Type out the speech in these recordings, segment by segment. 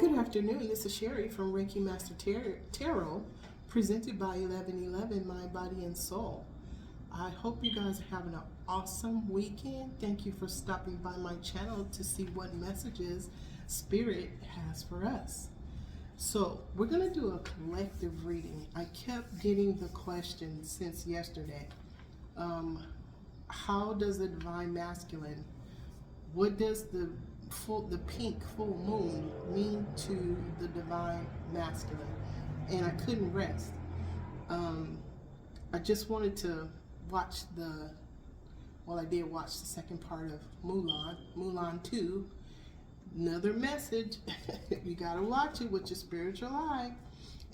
Good afternoon. This is Sherry from Reiki Master Tarot, presented by 1111 Mind, Body, and Soul. I hope you guys are having an awesome weekend. Thank you for stopping by my channel to see what messages Spirit has for us. So we're going to do a collective reading. I kept getting the question since yesterday. How does the Divine Masculine, what does the pink full moon mean to the Divine Masculine? And I couldn't rest. I just wanted to watch I did watch the second part of Mulan 2. Another message. You gotta watch it with your spiritual eye.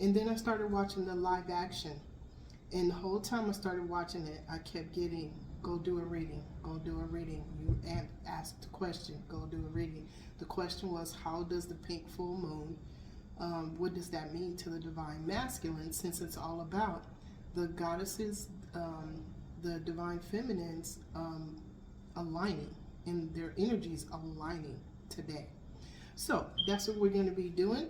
And then I started watching the live action. And the whole time I started watching it, I kept getting, go do a reading, go do a reading. You asked the question, go do a reading. The question was, how does the pink full moon, what does that mean to the Divine Masculine, since it's all about the goddesses, the Divine Feminines aligning, and their energies aligning today. So that's what we're going to be doing.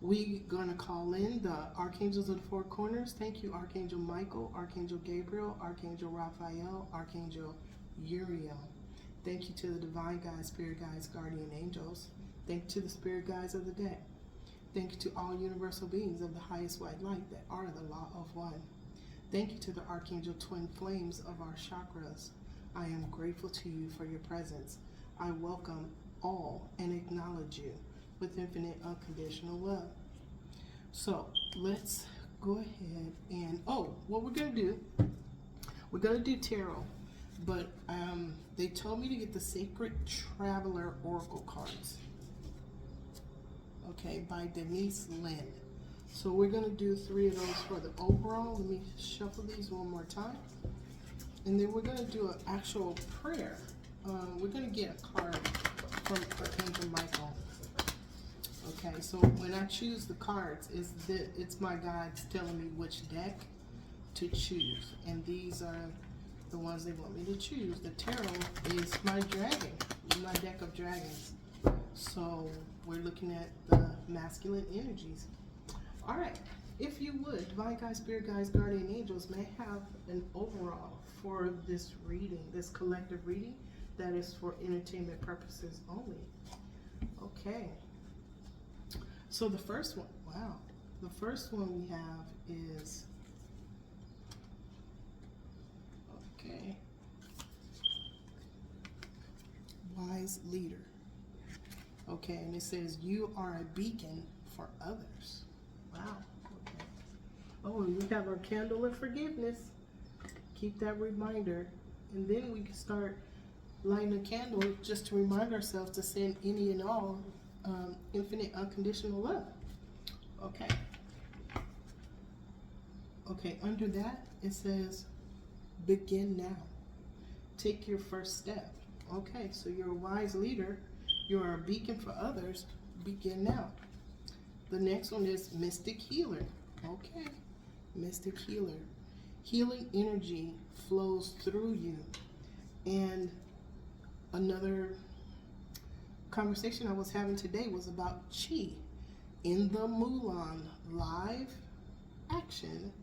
We're going to call in the Archangels of the Four Corners. Thank you, Archangel Michael, Archangel Gabriel, Archangel Raphael, Archangel Uriel. Thank you to the Divine Guides, Spirit Guides, Guardian Angels. Thank you to the Spirit Guides of the day. Thank you to all universal beings of the highest white light that are the law of one. Thank you to the Archangel Twin Flames of our chakras. I am grateful to you for your presence. I welcome all and acknowledge you with infinite unconditional love. So let's go ahead and, what we're going to do tarot, but they told me to get the Sacred Traveler Oracle cards, okay, by Denise Lynn. So we're going to do 3 of those for the overall. Let me shuffle these one more time. And then we're going to do an actual prayer. We're going to get a card from Archangel Michael. Okay, so when I choose the cards, it's my guides telling me which deck to choose. And these are the ones they want me to choose. The tarot is my dragon, my deck of dragons. So we're looking at the masculine energies. All right, if you would, Divine Guides, Spirit Guides, Guardian Angels, may I have an overall for this reading, this collective reading that is for entertainment purposes only. Okay. So the first one, the first one we have is, okay, wise leader. Okay, and it says, you are a beacon for others. Wow, okay. Oh, and we have our candle of forgiveness. Keep that reminder. And then we can start lighting a candle just to remind ourselves to send any and all infinite unconditional love. Okay. Okay, under that it says begin now. Take your first step. Okay, so you're a wise leader, you're a beacon for others, begin now. The next one is mystic healer. Okay, mystic healer. Healing energy flows through you. And another conversation I was having today was about chi. In the Mulan live action,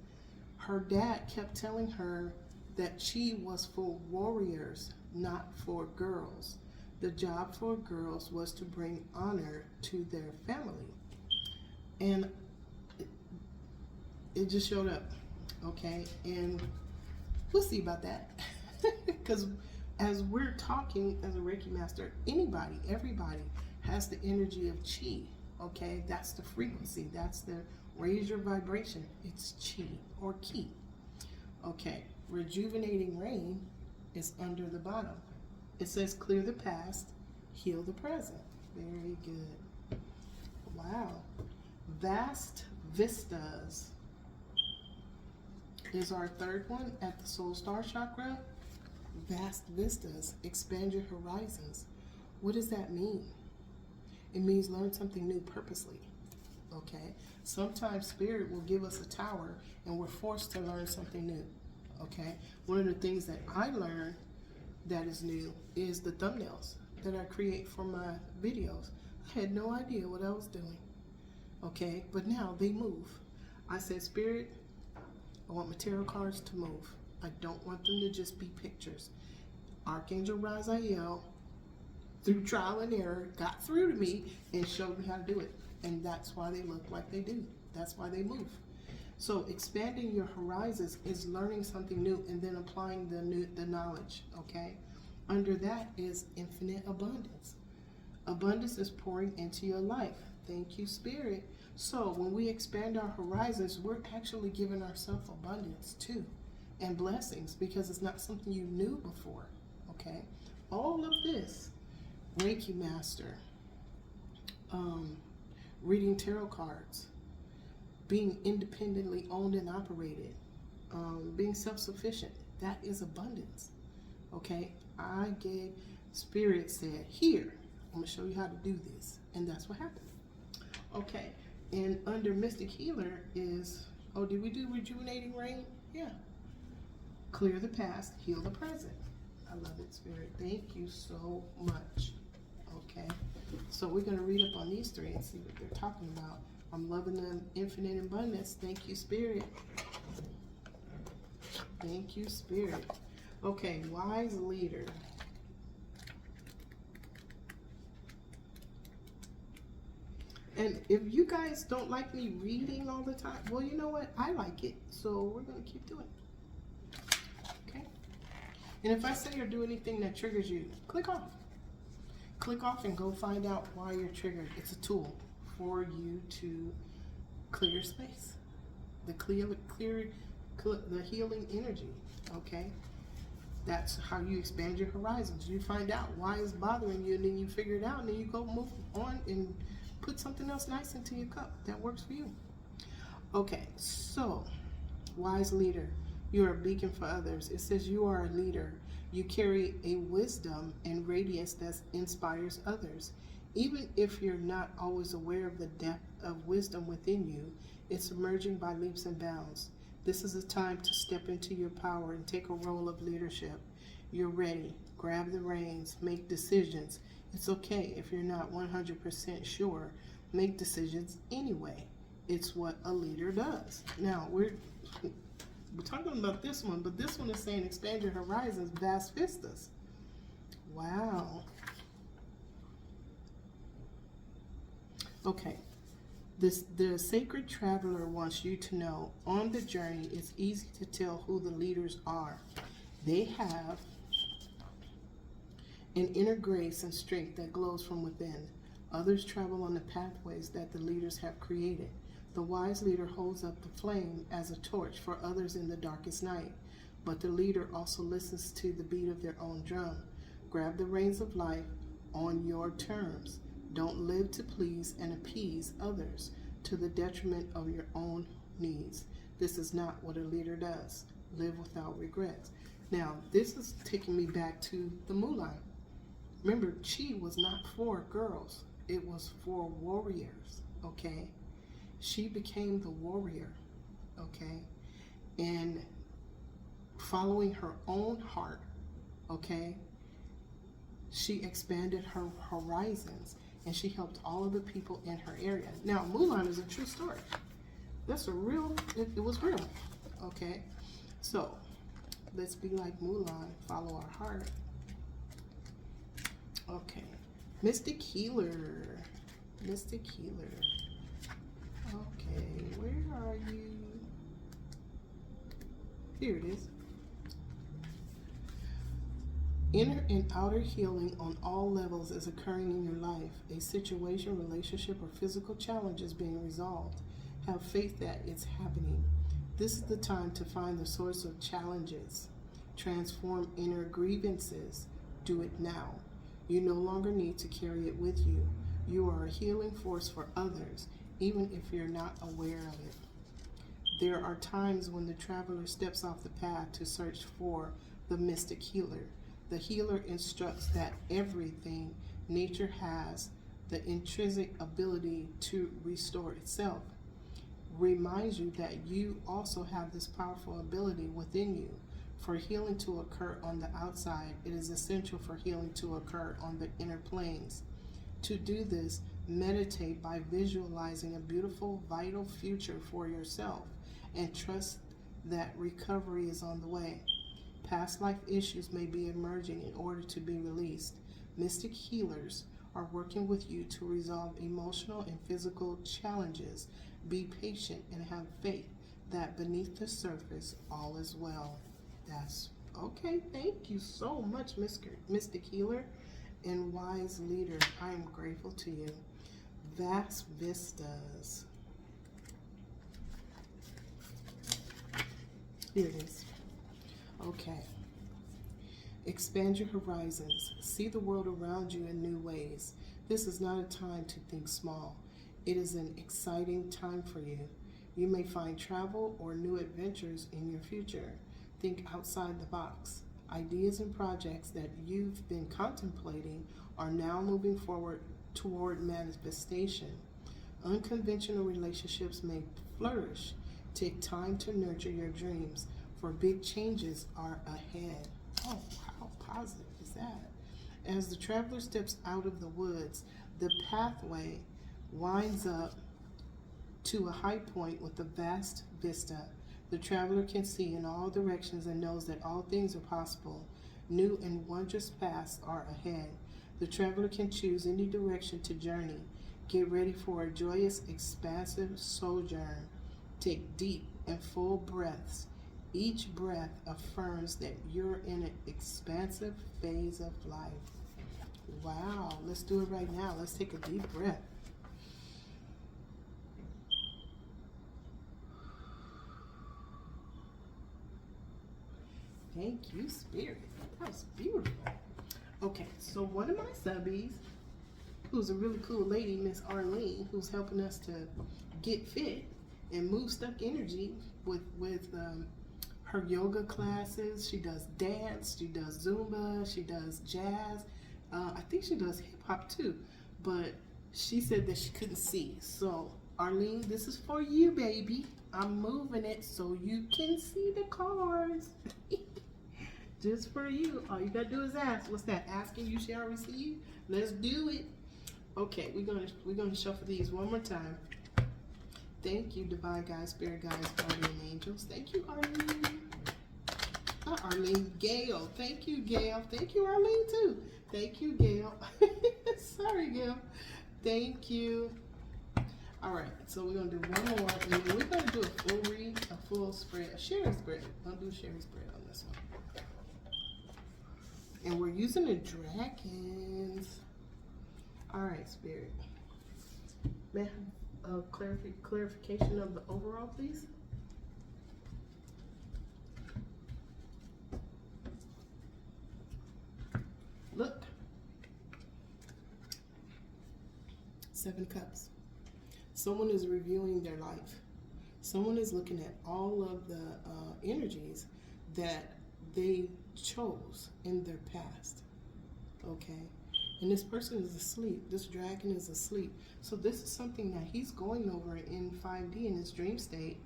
her dad kept telling her that chi was for warriors, not for girls. The job for girls was to bring honor to their family. And it just showed up, okay? And we'll see about that. Because as we're talking as a Reiki master, anybody, everybody has the energy of chi, okay? That's the frequency. That's the raise your vibration. It's chi or ki. Okay, rejuvenating rain is under the bottom. It says clear the past, heal the present. Very good. Wow. Vast vistas is our third one at the soul star chakra. Vast vistas, expand your horizons. What does that mean? It means learn something new purposely. Okay, sometimes spirit will give us a tower and we're forced to learn something new. Okay, one of the things that I learned that is new is the thumbnails that I create for my videos. I had no idea what I was doing. Okay, but now they move. I said, Spirit, I want my tarot cards to move. I don't want them to just be pictures. Archangel Raziel, through trial and error, got through to me and showed me how to do it. And that's why they look like they do. That's why they move. So expanding your horizons is learning something new and then applying the knowledge, okay? Under that is infinite abundance. Abundance is pouring into your life. Thank you, Spirit. So when we expand our horizons, we're actually giving ourselves abundance too, and blessings, because it's not something you knew before, okay? All of this, Reiki Master, reading tarot cards, being independently owned and operated, being self-sufficient, that is abundance, okay? I gave, Spirit said, here, I'm gonna show you how to do this, and that's what happened. Okay, and under Mystic Healer is, oh, did we do Rejuvenating Rain? Yeah. Clear the past, heal the present. I love it, Spirit. Thank you so much. Okay, so we're going to read up on these three and see what they're talking about. I'm loving them, infinite abundance. Thank you, Spirit. Thank you, Spirit. Okay, wise leader. And if you guys don't like me reading all the time, well, you know what? I like it, so we're going to keep doing it. Okay? And if I say or do anything that triggers you, click off. Click off and go find out why you're triggered. It's a tool for you to clear space. The the healing energy, okay? That's how you expand your horizons. You find out why it's bothering you, and then you figure it out, and then you go move on and put something else nice into your cup that works for you. Okay, so, wise leader, you're a beacon for others. It says you are a leader. You carry a wisdom and radiance that inspires others. Even if you're not always aware of the depth of wisdom within you, it's emerging by leaps and bounds. This is a time to step into your power and take a role of leadership. You're ready. Grab the reins. Make decisions. It's okay if you're not 100% sure. Make decisions anyway. It's what a leader does. Now, we're talking about this one, but this one is saying expand your horizons, vast vistas. Wow. Okay. The sacred traveler wants you to know on the journey it's easy to tell who the leaders are. They have an inner grace and strength that glows from within. Others travel on the pathways that the leaders have created. The wise leader holds up the flame as a torch for others in the darkest night, but the leader also listens to the beat of their own drum. Grab the reins of life on your terms. Don't live to please and appease others to the detriment of your own needs. This is not what a leader does. Live without regrets. Now, this is taking me back to the Mulan. Remember, Chi was not for girls. It was for warriors, okay? She became the warrior, okay? And following her own heart, okay? She expanded her horizons, and she helped all of the people in her area. Now, Mulan is a true story. That's a real, it was real, okay? So, let's be like Mulan, follow our heart. Okay, Mystic Healer. Mystic Healer. Okay, where are you? Here it is. Inner and outer healing on all levels is occurring in your life. A situation, relationship, or physical challenge is being resolved. Have faith that it's happening. This is the time to find the source of challenges. Transform inner grievances. Do it now. You no longer need to carry it with you. You are a healing force for others, even if you're not aware of it. There are times when the traveler steps off the path to search for the mystic healer. The healer instructs that everything nature has the intrinsic ability to restore itself. Reminds you that you also have this powerful ability within you. For healing to occur on the outside, it is essential for healing to occur on the inner planes. To do this, Meditate by visualizing a beautiful, vital future for yourself and trust that recovery is on the way. Past life issues may be emerging in order to be released. Mystic healers are working with you to resolve emotional and physical challenges. Be patient and have faith that beneath the surface all is well. That's okay. Thank you so much, Mystic Healer and Wise Leader. I am grateful to you. Vast vistas. Here it is. Okay. Expand your horizons. See the world around you in new ways. This is not a time to think small. It is an exciting time for you. You may find travel or new adventures in your future. Think outside the box. Ideas and projects that you've been contemplating are now moving forward toward manifestation. Unconventional relationships may flourish. Take time to nurture your dreams, for big changes are ahead. Oh, how positive is that? As the traveler steps out of the woods, the pathway winds up to a high point with a vast vista. The traveler can see in all directions and knows that all things are possible. New and wondrous paths are ahead. The traveler can choose any direction to journey. Get ready for a joyous, expansive sojourn. Take deep and full breaths. Each breath affirms that you're in an expansive phase of life. Wow, let's do it right now. Let's take a deep breath. Thank you, Spirit. That was beautiful. Okay, so one of my subbies, who's a really cool lady, Miss Arlene, who's helping us to get fit and move stuck energy with her yoga classes. She does dance, she does Zumba, she does jazz. I think she does hip hop too, but she said that she couldn't see. So Arlene, this is for you, baby. I'm moving it so you can see the cards. Just for you. All you gotta do is ask. What's that? Asking you shall receive. Let's do it. Okay, we're gonna shuffle these one more time. Thank you, divine guides, spirit guides, guardian angels. Thank you, Arlene. Not Arlene, Gail. Thank you, Gail. Thank you, Arlene too. Thank you, Gail. Sorry, Gail. Thank you. All right, so we're gonna do one more, and then we're gonna do a full read, a full spread, a sharing spread. I'm gonna do a sharing spread on this one. And we're using the dragons. All right, Spirit. May I have a clarification of the overall, please? Look. 7 cups. Someone is reviewing their life. Someone is looking at all of the energies that they chose in their past. Okay? And this person is asleep. This dragon is asleep. So this is something that he's going over in 5D in his dream state.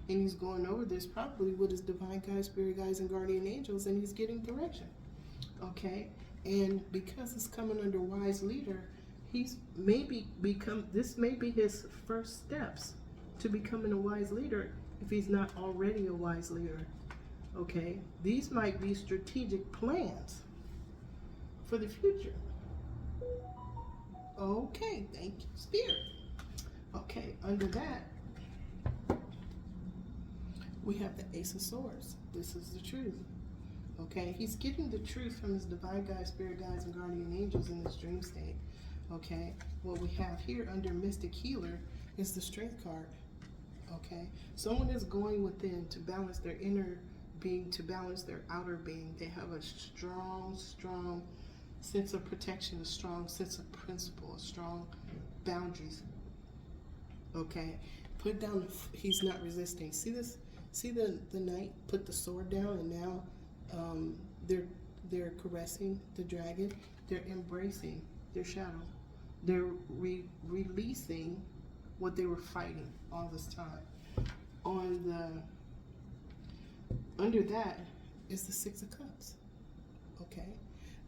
And he's going over this probably with his divine guides, spirit guides, and guardian angels, and he's getting direction. Okay? And because it's coming under wise leader, he's this may be his first steps to becoming a wise leader if he's not already a wise leader. Okay? These might be strategic plans for the future. Okay, thank you, Spirit. Okay, under that, we have the Ace of Swords. This is the truth. Okay, he's getting the truth from his divine guides, spirit guides, and guardian angels in this dream state. Okay, what we have here under Mystic Healer is the Strength card. Okay, someone is going within to balance their inner being, to balance their outer being. They have a strong sense of protection, a strong sense of principle, a strong boundaries. Okay, put down, he's not resisting. See this? See the knight put the sword down, and now they're caressing the dragon. They're embracing their shadow. They're releasing what they were fighting all this time. Under that is the 6 of Cups. Okay,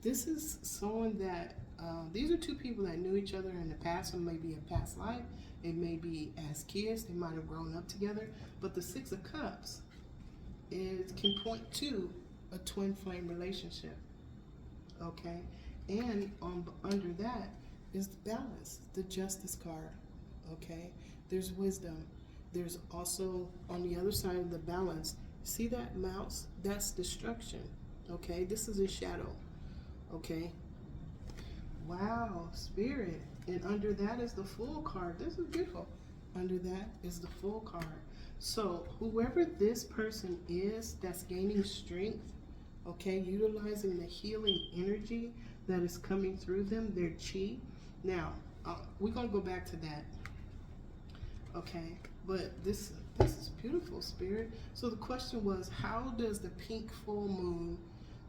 This is someone that, these are two people that knew each other in the past, or maybe a past life. It may be as kids, they might have grown up together. But the Six of Cups, it can point to a twin flame relationship, okay? And under that is the balance, the Justice card, okay? There's wisdom. There's also, on the other side of the balance, see that mouse? That's destruction, okay? This is a shadow, okay? Wow, Spirit. And under that is the Fool card. This is beautiful. Under that is the Fool card. So whoever this person is that's gaining strength, okay, utilizing the healing energy that is coming through them, their chi. Now, we're going to go back to that, okay? But this is beautiful, Spirit. So the question was, how does the pink full moon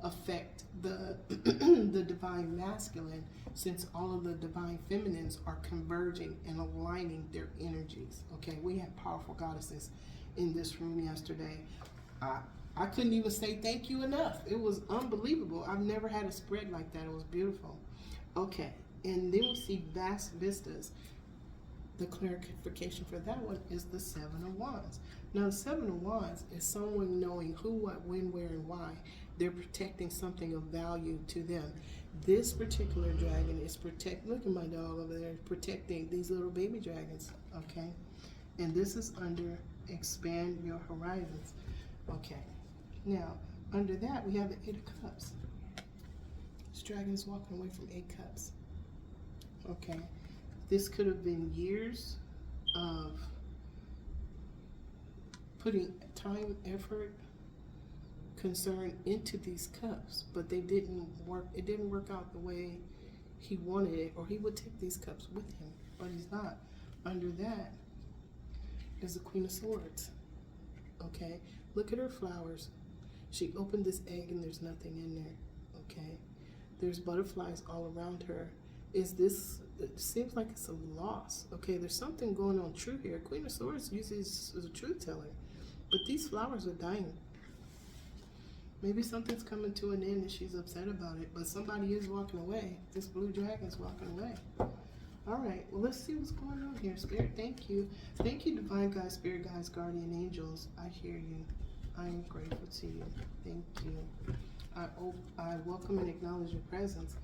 affect the the divine masculine, since all of the divine feminines are converging and aligning their energies? Okay, we had powerful goddesses in this room yesterday. I couldn't even say thank you enough. It was unbelievable. I've never had a spread like that. It was beautiful. Okay, and then we see vast vistas. The clarification for that one is the Seven of Wands. Now, the Seven of Wands is someone knowing who, what, when, where, and why. They're protecting something of value to them. This particular dragon is look at my dog over there, protecting these little baby dragons, okay? And this is under expand your horizons, okay? Now, under that, we have the Eight of Cups. This dragon is walking away from 8 cups, okay? This could have been years of putting time, effort, concern into these cups, but they didn't work. It didn't work out the way he wanted it, or he would take these cups with him, but he's not. Under that is the Queen of Swords, okay? Look at her flowers. She opened this egg and there's nothing in there, okay? There's butterflies all around her. Is this, it seems like it's a loss, okay? There's something going on true here. Queen of Swords usually is a truth teller, but these flowers are dying. Maybe something's coming to an end and she's upset about it, but somebody is walking away. This blue dragon's walking away. All right, well, let's see what's going on here. Spirit, thank you. Thank you, divine guides, spirit guides, guardian angels. I hear you. I am grateful to you. Thank you. I welcome and acknowledge your presence.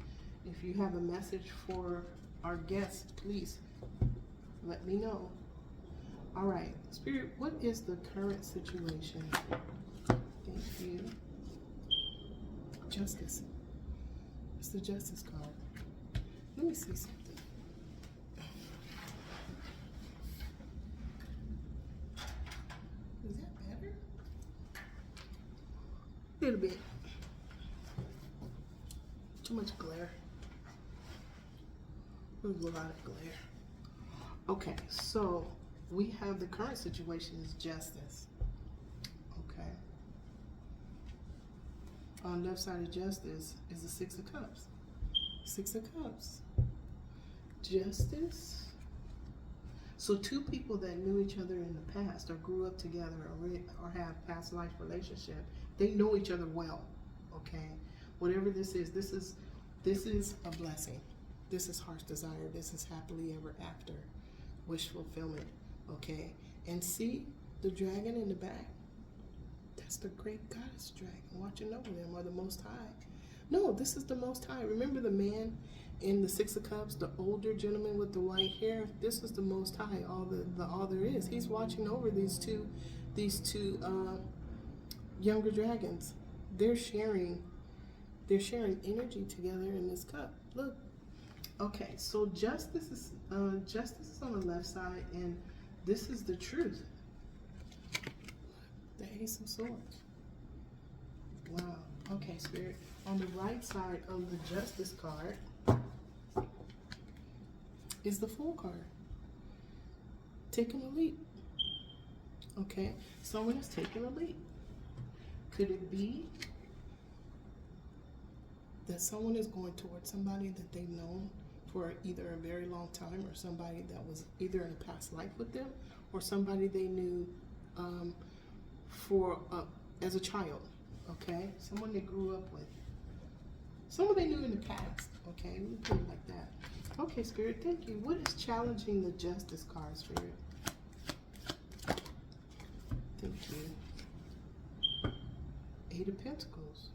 If you have a message for our guests, please let me know. All right, Spirit, what is the current situation? Thank you. Justice. It's the Justice card. Let me see something. Is that better? A little bit. Too much glare. There's a lot of glare. Okay, so we have the current situation is justice. Okay. On the left side of justice is the Six of Cups. Six of Cups. Justice. So two people that knew each other in the past, or grew up together, or have past life relationship, they know each other well. Okay. Whatever this is a blessing. This is heart's desire. This is happily ever after. Wish fulfillment. Okay. And see the dragon in the back? That's the great goddess dragon watching over them, or the Most High. No, this is the Most High. Remember the man in the Six of Cups, the older gentleman with the white hair? This is the Most High. All there is. He's watching over these two younger dragons. They're sharing energy together in this cup. Look. Okay, so justice is on the left side, and this is the truth. The Ace of Swords. Wow. Okay, Spirit. On the right side of the Justice card is the Fool card. Taking a leap. Okay, someone is taking a leap. Could it be that someone is going towards somebody that they've known for either a very long time, or somebody that was either in a past life with them, or somebody they knew as a child, okay? Someone they grew up with. Someone they knew in the past. Okay, we put it like that. Okay, Spirit, thank you. What is challenging the Justice card, Spirit? Thank you. Eight of Pentacles.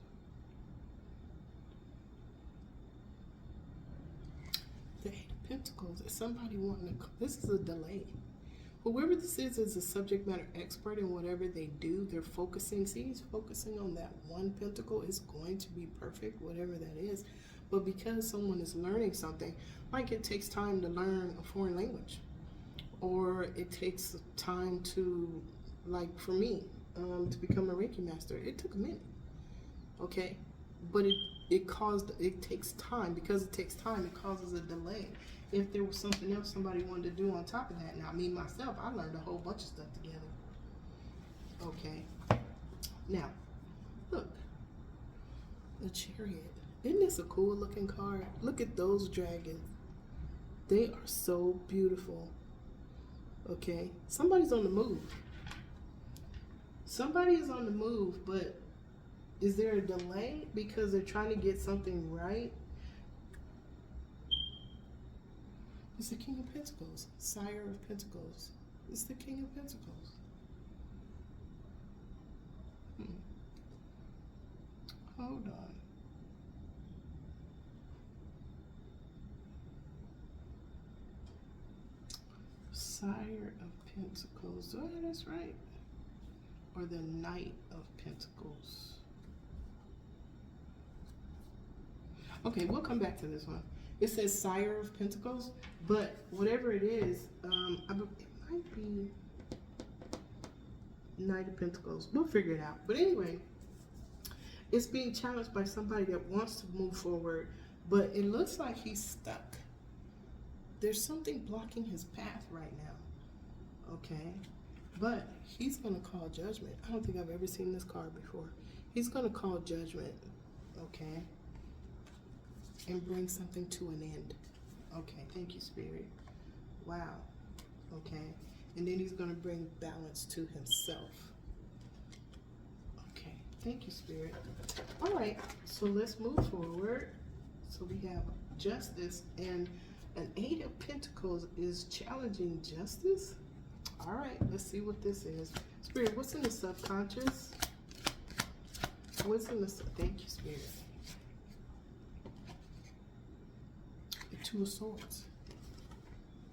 The Eight of Pentacles is somebody wanting to. This is a delay. Whoever this is a subject matter expert in whatever they do. They're focusing. See, he's focusing on that one pentacle. It's going to be perfect, whatever that is. But because someone is learning something, like it takes time to learn a foreign language, or it takes time to, like for me, to become a Reiki master, it took a minute. Okay, but it takes time. Because it takes time, it causes a delay. If there was something else somebody wanted to do on top of that, now me myself, I learned a whole bunch of stuff together. Okay, now look, the Chariot. Isn't this a cool looking card? Look at those dragons. They are so beautiful. Okay, somebody's on the move. Somebody is on the move, but is there a delay because they're trying to get something right? It's the King of Pentacles, Sire of Pentacles. It's the King of Pentacles. Hold on. Sire of Pentacles. Oh, that's right. Or the Knight of Pentacles. Okay, we'll come back to this one. It says Sire of Pentacles, but whatever it is, it might be Knight of Pentacles. We'll figure it out. But anyway, it's being challenged by somebody that wants to move forward, but it looks like he's stuck. There's something blocking his path right now. Okay, but he's going to call judgment. I don't think I've ever seen this card before. He's going to call judgment. Okay. And bring something to an end. Okay, thank you, Spirit. Wow. Okay, and then he's going to bring balance to himself. Okay, thank you, Spirit. All right, so let's move forward. So we have Justice, and an Eight of Pentacles is challenging justice. All right, let's see what this is. Spirit, what's in the subconscious? What's in the... Thank you, Spirit. Two of Swords.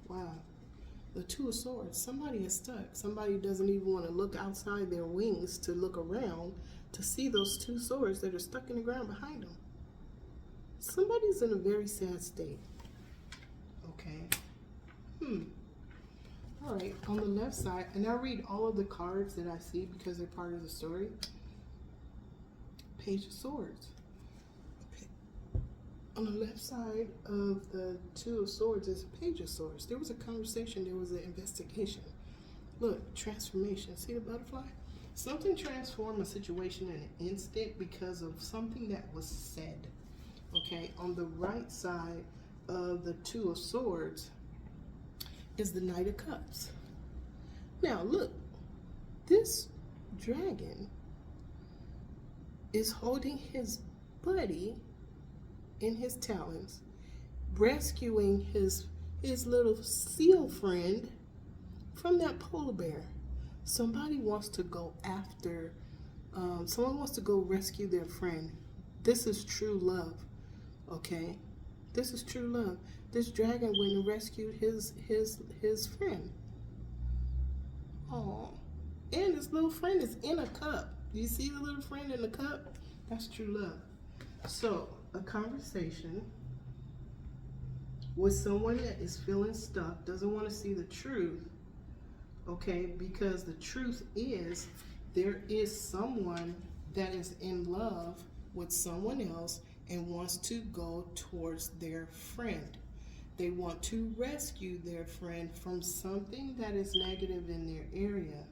Wow. The Two of Swords. Somebody is stuck. Somebody doesn't even want to look outside their wings to look around to see those two swords that are stuck in the ground behind them. Somebody's in a very sad state. Okay. All right. On the left side, and I read all of the cards that I see because they're part of the story. Page of Swords. On the left side of the Two of Swords is a Page of Swords. There was a conversation, there was an investigation. Look, transformation. See the butterfly? Something transformed a situation in an instant because of something that was said. Okay, on the right side of the Two of Swords is the Knight of Cups. Now, look, this dragon is holding his buddy in his talons, rescuing his little seal friend from that polar bear. Somebody wants to go after, someone wants to go rescue their friend. This is true love, okay? This is true love. This dragon went and rescued his friend. Oh, and this little friend is in a cup. Do you see the little friend in the cup? That's true love. So, a conversation with someone that is feeling stuck, doesn't want to see the truth, okay? Because the truth is, there is someone that is in love with someone else and wants to go towards their friend. They want to rescue their friend from something that is negative in their area,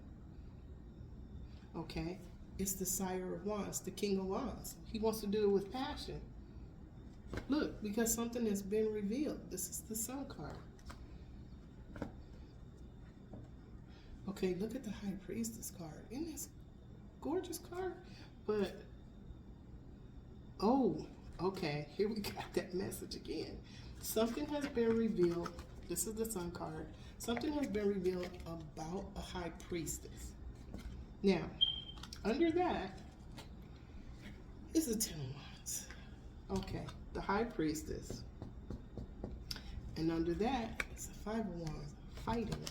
okay? It's the Sire of Wands, the King of Wands. He wants to do it with passion. Look, because something has been revealed. This is the Sun card. Okay, look at the High Priestess card. Isn't this a gorgeous card? But, oh, Okay, here we got that message again. Something has been revealed. This is the Sun card. Something has been revealed about a high priestess. Now, under that is the Ten of Wands. Okay, the high priestess. And under that is the Five of Wands, fighting.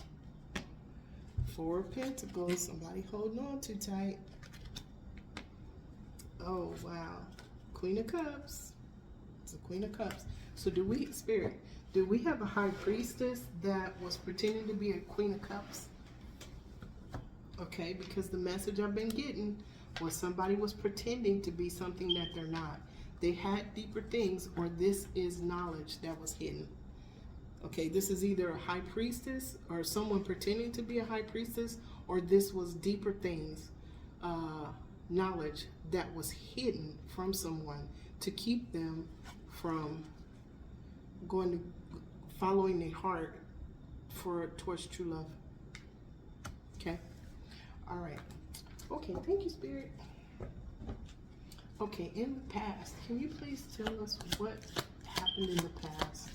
Four of Pentacles, somebody holding on too tight. Oh, wow. Queen of Cups. It's a Queen of Cups. So do we, Spirit, do we have a high priestess that was pretending to be a Queen of Cups? Okay, because the message I've been getting was somebody was pretending to be something that they're not. They had deeper things, or this is knowledge that was hidden. Okay, this is either a high priestess or someone pretending to be a high priestess, or this was deeper things, knowledge that was hidden from someone to keep them from going to following their heart towards true love. Okay, all right. Okay, thank you, Spirit. Okay, in the past, can you please tell us what happened in the past?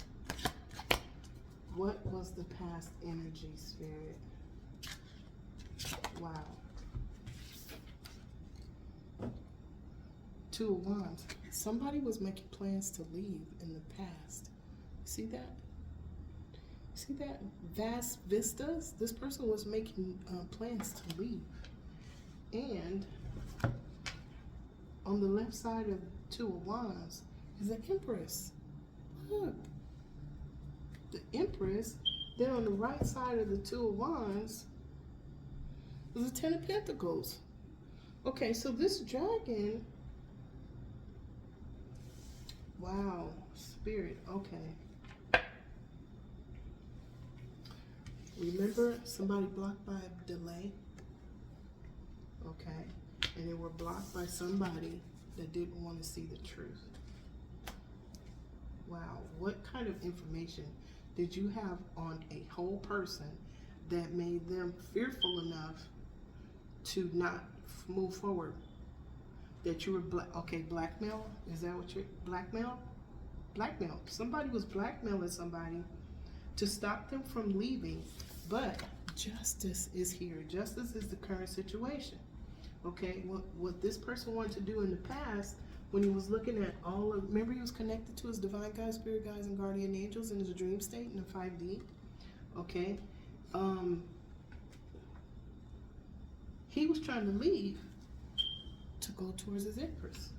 What was the past energy, Spirit? Wow. Two of Wands. Somebody was making plans to leave in the past. See that? See that? Vast vistas? This person was making plans to leave. And on the left side of Two of Wands is the Empress. Look. The Empress. Then on the right side of the Two of Wands is the Ten of Pentacles. Okay, so this dragon, wow, Spirit, okay. Remember somebody blocked by a delay? Okay, and they were blocked by somebody that didn't want to see the truth. Wow, what kind of information did you have on a whole person that made them fearful enough to not move forward? That you were okay, blackmail? Is that what you're, blackmail? Blackmail. Somebody was blackmailing somebody to stop them from leaving, but justice is here. Justice is the current situation. Okay, what this person wanted to do in the past, when he was looking at all of, remember he was connected to his divine guides, spirit guides, and guardian angels in his dream state in the 5D. Okay, he was trying to leave to go towards his Empress.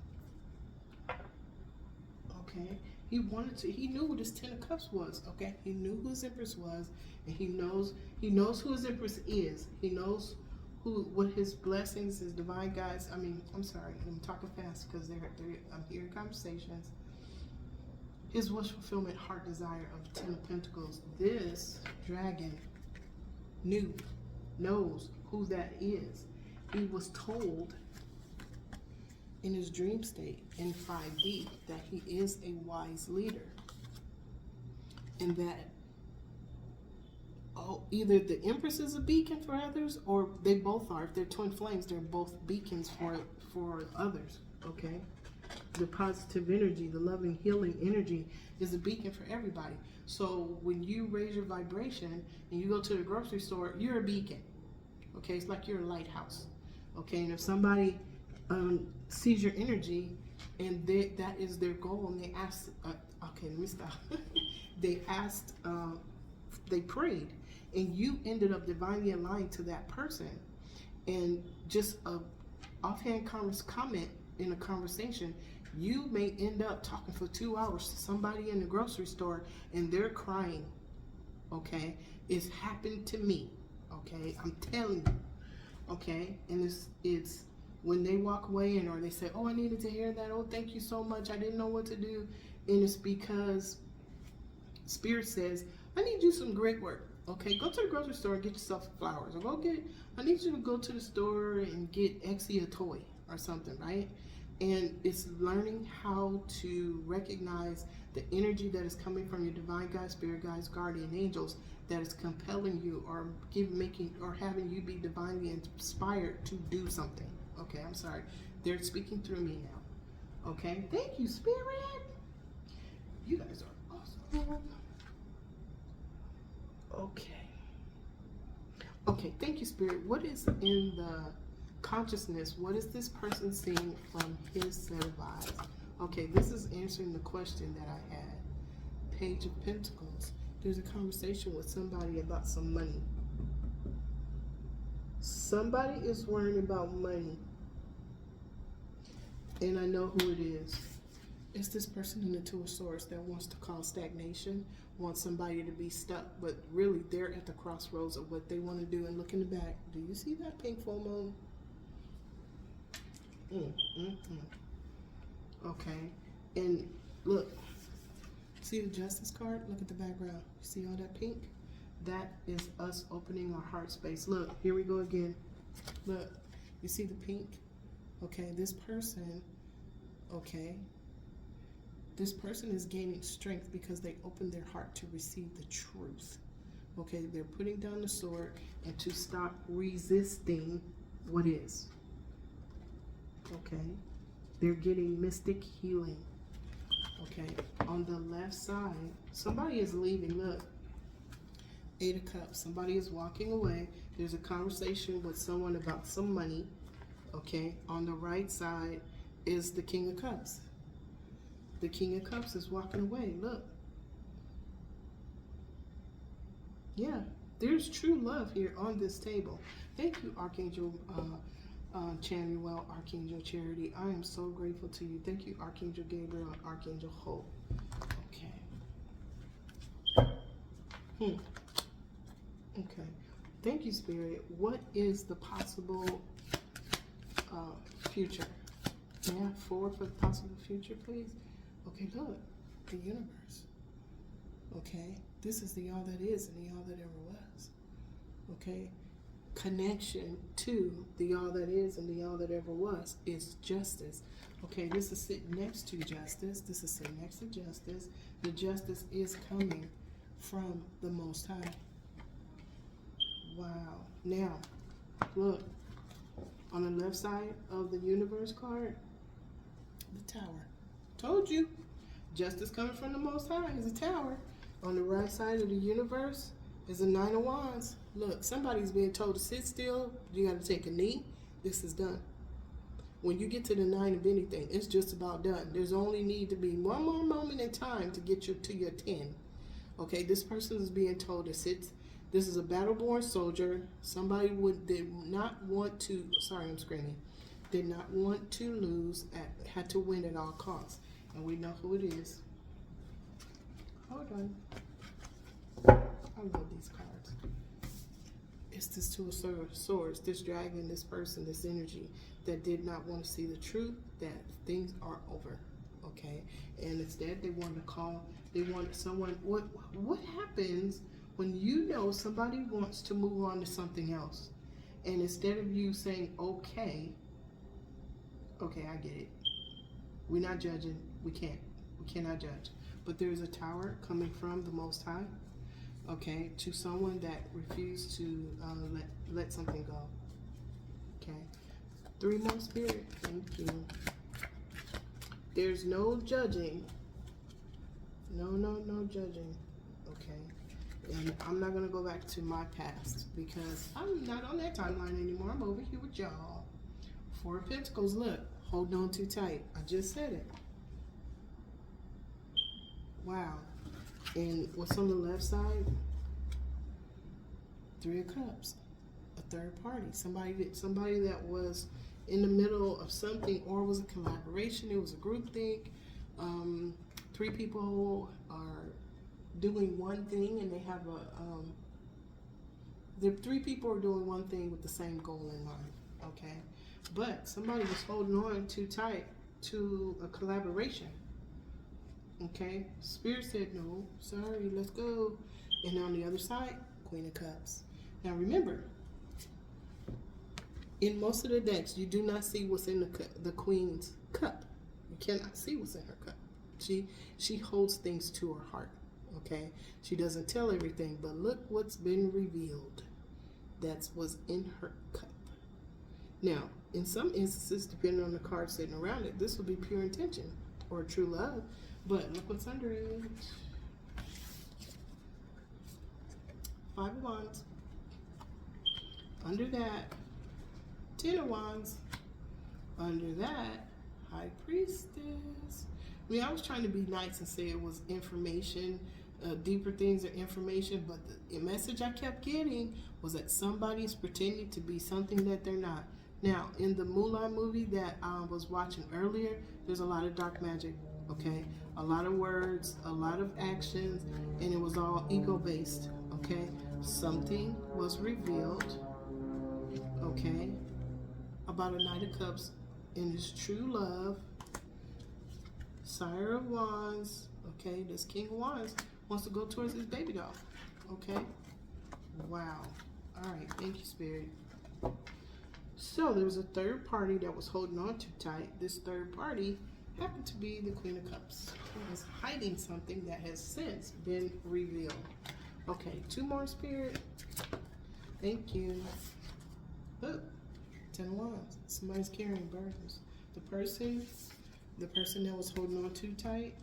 Okay, he wanted to. He knew who this Ten of Cups was. Okay, he knew who his Empress was, and he knows who his Empress is. He knows what his blessings, his divine guides. I mean, I'm sorry, I'm talking fast because I'm hearing conversations. His wish fulfillment, heart desire of Ten of Pentacles. This dragon knows who that is. He was told in his dream state in 5D that he is a wise leader, and that either the Empress is a beacon for others, or they both are. If they're twin flames, they're both beacons for others. Okay, the positive energy, the loving, healing energy is a beacon for everybody. So when you raise your vibration and you go to the grocery store, you're a beacon. Okay, it's like you're a lighthouse. Okay, and if somebody sees your energy and that is their goal, and they ask, okay, let me stop. They prayed, and you ended up divinely aligned to that person, and just a offhand comment in a conversation, you may end up talking for 2 hours to somebody in the grocery store, and they're crying. Okay, it's happened to me. Okay, I'm telling you. Okay, and it's when they walk away or they say, oh, I needed to hear that, oh, thank you so much, I didn't know what to do, and it's because Spirit says, I need you some great work. Okay, go to the grocery store and get yourself flowers, or I need you to go to the store and get Exie a toy or something, right? And it's learning how to recognize the energy that is coming from your divine guides, spirit guides, guardian angels that is compelling you or having you be divinely inspired to do something. Okay, I'm sorry. They're speaking through me now. Okay, thank you, Spirit. You guys are awesome. Okay. Okay, thank you, Spirit. What is in the consciousness? What is this person seeing from his set of eyes? Okay, this is answering the question that I had. Page of Pentacles. There's a conversation with somebody about some money. Somebody is worrying about money. And I know who it is. It's this person in the Two of Swords that wants to cause stagnation, wants somebody to be stuck, but really they're at the crossroads of what they want to do. And look in the back. Do you see that pink full moon? Okay. And look, see the Justice card? Look at the background. See all that pink? That is us opening our heart space. Look, here we go again. Look, you see the pink? Okay, this person, okay, this person is gaining strength because they opened their heart to receive the truth. Okay, they're putting down the sword and to stop resisting what is. Okay, they're getting mystic healing. Okay, on the left side, somebody is leaving. Look, 8 of Cups. Somebody is walking away. There's a conversation with someone about some money. Okay, on the right side is the King of Cups. The King of Cups is walking away. Look. Yeah, there's true love here on this table. Thank you, Archangel Chamuel, Archangel Charity. I am so grateful to you. Thank you, Archangel Gabriel and Archangel Hope. Okay. Okay. Thank you, Spirit. What is the possible future? Yeah, forward for the possible future, please. Okay, look, the universe. Okay, this is the all that is and the all that ever was. Okay, connection to the all that is and the all that ever was is justice. Okay, this is sitting next to justice. This is sitting next to justice. The justice is coming from the Most High. Wow. Now, look, on the left side of the universe card, the tower. Told you. Justice coming from the Most High is a tower. On the right side of the universe is a 9 of Wands. Look, somebody's being told to sit still. You got to take a knee. This is done. When you get to the 9 of anything, it's just about done. There's only need to be one more moment in time to get you to your 10. Okay, this person is being told to sit. This is a battle-born soldier. Somebody did not want to, sorry, I'm screaming, did not want to lose, had to win at all costs. And we know who it is. Hold on. I love these cards. It's this Two of Swords, this dragon, this person, this energy that did not want to see the truth, that things are over. Okay? And instead they wanted to call, they wanted someone, what happens when you know somebody wants to move on to something else? And instead of you saying, okay, I get it. We're not judging. We cannot judge. But there's a tower coming from the Most High, okay, to someone that refused to let something go. Okay. 3 more, Spirit. Thank you. There's no judging. No judging. Okay. And I'm not going to go back to my past because I'm not on that timeline anymore. I'm over here with y'all. 4 of Pentacles. Look. Hold on too tight. I just said it. Wow. And what's on the left side? 3 of Cups. A third party. Somebody that was in the middle of something, or was a collaboration. It was a group think. 3 people are doing one thing, and they have the 3 people are doing one thing with the same goal in mind. Okay. But somebody was holding on too tight to a collaboration. Okay? Spirit said, no, sorry, let's go. And on the other side, Queen of Cups. Now remember, in most of the decks, you do not see what's in the Queen's cup. You cannot see what's in her cup. She holds things to her heart. Okay? She doesn't tell everything, but look what's been revealed. That's what's in her cup. Now, in some instances, depending on the card sitting around it, this will be pure intention or true love. But look what's under it. 5 of Wands. Under that, 10 of Wands. Under that, High Priestess. I mean, I was trying to be nice and say it was information, deeper things or information, but the message I kept getting was that somebody is pretending to be something that they're not. Now, in the Mulan movie that I was watching earlier, there's a lot of dark magic, okay? A lot of words, a lot of actions, and it was all ego-based, okay? Something was revealed, okay, about a Knight of Cups in his true love. Sire of Wands, okay, this King of Wands wants to go towards his baby doll, okay? Wow. All right, thank you, Spirit. So there was a third party that was holding on too tight. This third party happened to be the Queen of Cups, who was hiding something that has since been revealed. Okay, 2 more, Spirit. Thank you. Look, 10 of Wands. Somebody's carrying burdens. The person that was holding on too tight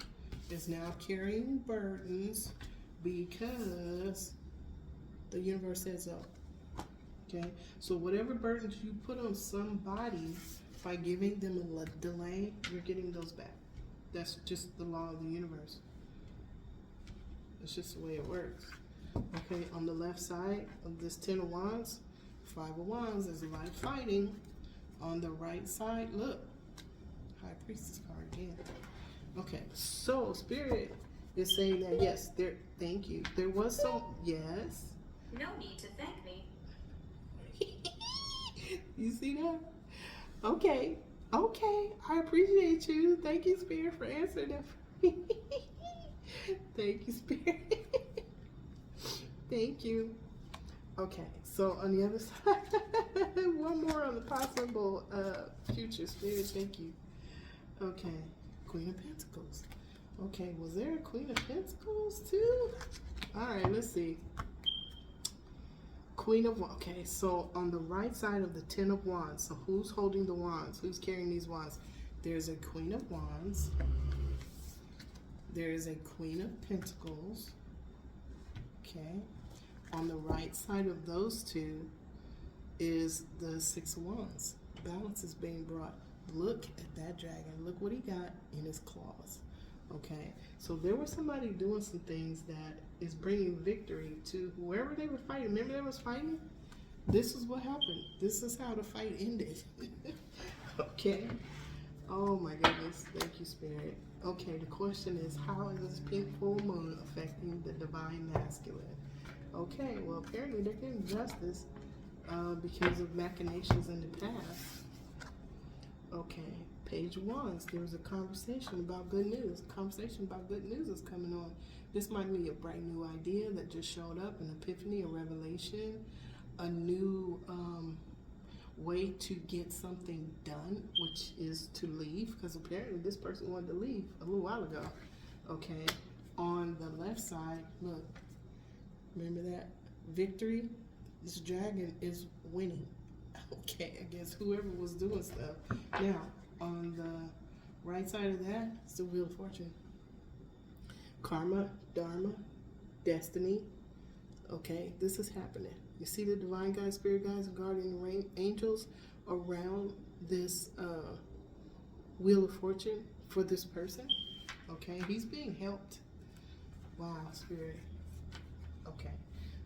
is now carrying burdens because the universe says so. Okay, so whatever burdens you put on somebody by giving them a delay, you're getting those back. That's just the law of the universe. It's just the way it works. Okay, on the left side of this 10 of Wands, 5 of Wands, there's a lot of fighting. On the right side, look, High Priestess card again. Okay, so Spirit is saying that yes, thank you. There was some, yes. No need to thank me. You see that? Okay, I appreciate you. Thank you, Spirit, for answering that for me. Thank you, Spirit. Thank you. Okay, so on the other side, one more on the possible future, Spirit. Thank you. Okay, Queen of Pentacles. Okay, was there a Queen of Pentacles too? All right, let's see. Queen of Wands. Okay, so on the right side of the 10 of Wands, so who's holding the wands? Who's carrying these wands? There's a Queen of Wands. There is a Queen of Pentacles. Okay. On the right side of those two is the 6 of Wands. Balance is being brought. Look at that dragon. Look what he got in his claws. Okay, so there was somebody doing some things that is bringing victory to whoever they were fighting. Remember they was fighting? This is what happened. This is how the fight ended. Okay. Oh my goodness. Thank you, Spirit. Okay, the question is, how is this pink full moon affecting the divine masculine? Okay, well apparently they're getting justice because of machinations in the past. Okay, Page of Wands. There was a conversation about good news. A conversation about good news is coming on. This might be a bright new idea that just showed up, an epiphany, a revelation, a new way to get something done, which is to leave, because apparently this person wanted to leave a little while ago. Okay, on the left side, look, remember that? Victory. This dragon is winning. Okay, against whoever was doing stuff. Now, on the right side of that, it's the Wheel of Fortune. Karma, Dharma, Destiny. Okay, this is happening. You see the divine guides, spirit guides, and guardian angels around this Wheel of Fortune for this person. Okay, he's being helped. Wow, Spirit. Okay,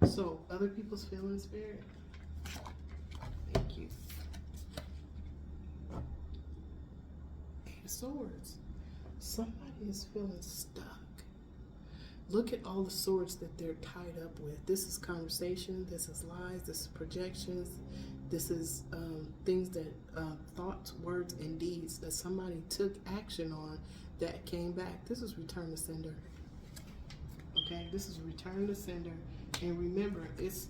so other people's feelings, Spirit. Thank you. Eight of Swords. Somebody is feeling stuck. Look at all the swords that they're tied up with. This is conversation, this is lies, this is projections, this is things that, thoughts, words, and deeds that somebody took action on that came back. This is return to sender. Okay, this is return to sender. And remember, it's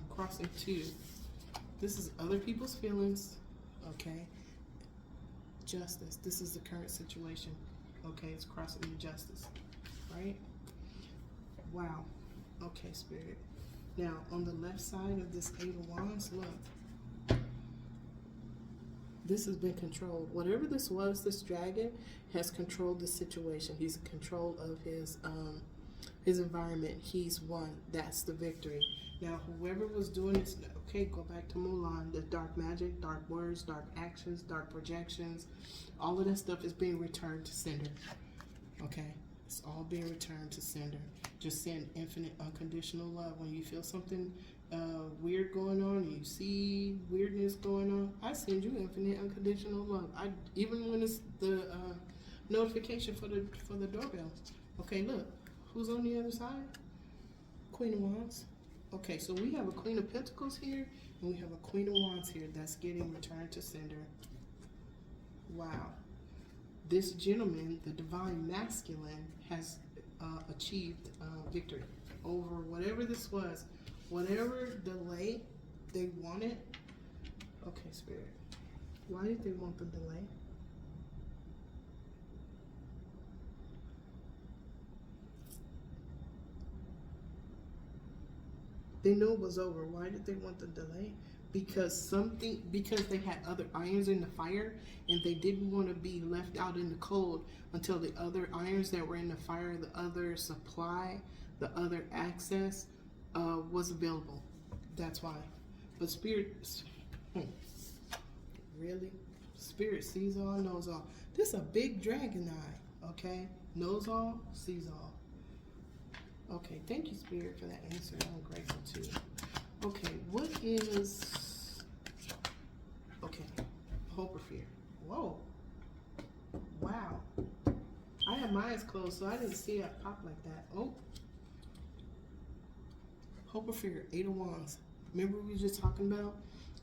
crossing two. This is other people's feelings, okay? Justice. This is the current situation. Okay, it's crossing to justice. Right? Wow. Okay, Spirit. Now, on the left side of this Eight of Wands, look. This has been controlled. Whatever this was, this dragon has controlled the situation. He's in control of his environment. He's won. That's the victory. Now, whoever was doing this, okay, go back to Mulan. The dark magic, dark words, dark actions, dark projections, all of that stuff is being returned to sender. Okay, it's all being returned to sender. Just send infinite unconditional love. When you feel something weird going on, you see weirdness going on, I send you infinite unconditional love. I even when it's the notification for the doorbell. Okay, look, who's on the other side? Queen of Wands. Okay, so we have a Queen of Pentacles here, and we have a Queen of Wands here that's getting returned to sender. Wow. This gentleman, the divine masculine, has achieved victory over whatever this was. Whatever delay they wanted. Okay, Spirit. Why did they want the delay? They knew it was over. Why did they want the delay? Because they had other irons in the fire, and they didn't want to be left out in the cold until the other irons that were in the fire, the other supply, the other access was available. That's why. But Spirit, really? Spirit sees all, knows all. This is a big dragon eye, okay? Knows all, sees all. Okay, thank you, Spirit, for that answer. I'm grateful to you. Okay, what is... Okay, hope or fear? Whoa. Wow. I had my eyes closed, so I didn't see it pop like that. Oh. Hope or fear, 8 of Wands. Remember we were just talking about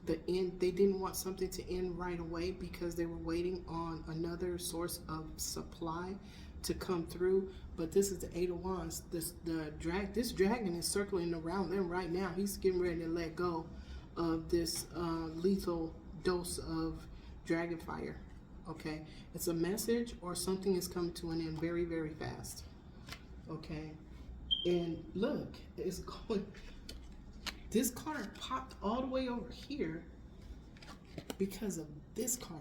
the end? They didn't want something to end right away because they were waiting on another source of supply to come through. But this is the 8 of Wands. This dragon is circling around them right now. He's getting ready to let go of this lethal dose of dragon fire. Okay, it's a message or something is coming to an end very, very fast. Okay, and look, it's going. This card popped all the way over here because of this card.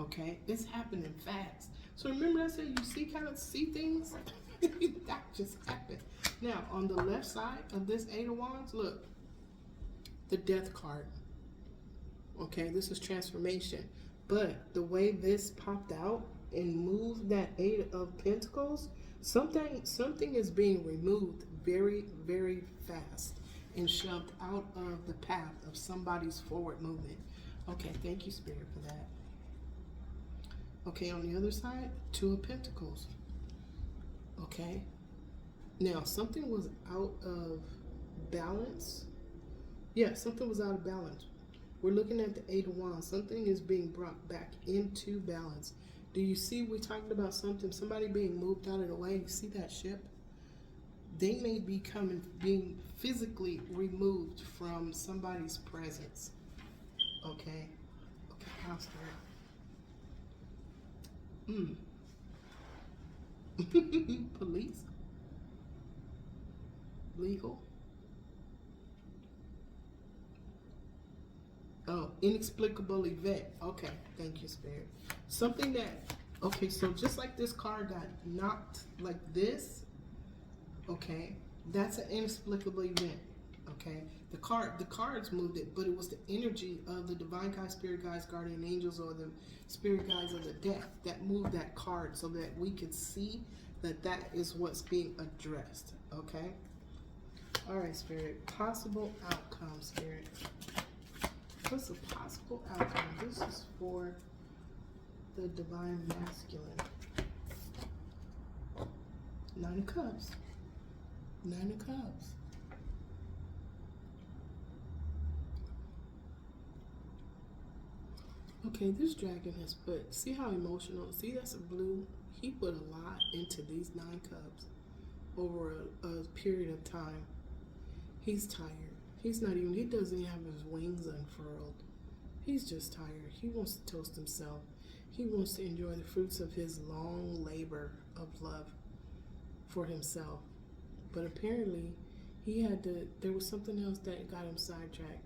Okay, it's happening fast. So remember I said you kind of see things? That just happened. Now, on the left side of this 8 of Wands, look, the Death card. Okay, this is transformation. But the way this popped out and moved that 8 of Pentacles, something is being removed very, very fast and shoved out of the path of somebody's forward movement. Okay, thank you, Spirit, for that. Okay, on the other side, 2 of Pentacles. Okay. Now, something was out of balance. Yeah, something was out of balance. We're looking at the 8 of Wands. Something is being brought back into balance. Do you see we're talking about somebody being moved out of the way? You see that ship? They may be being physically removed from somebody's presence. Okay? Okay, how's that? Police, legal. Oh, inexplicable event. Okay, thank you, Spirit. Something that, okay, so just like this card got knocked like this, okay, that's an inexplicable event. Okay, the cards moved it, but it was the energy of the divine guides, spirit guides, guardian angels, or the spirit guides of the death that moved that card so that we could see that is what's being addressed. Okay. All right, Spirit. Possible outcome, Spirit. What's a possible outcome? This is for the divine masculine. 9 of Cups. 9 of Cups. Okay, this dragon has put, see how emotional, see that's a blue? He put a lot into these 9 cups over a period of time. He's tired. He doesn't have his wings unfurled. He's just tired. He wants to toast himself. He wants to enjoy the fruits of his long labor of love for himself. But apparently, there was something else that got him sidetracked.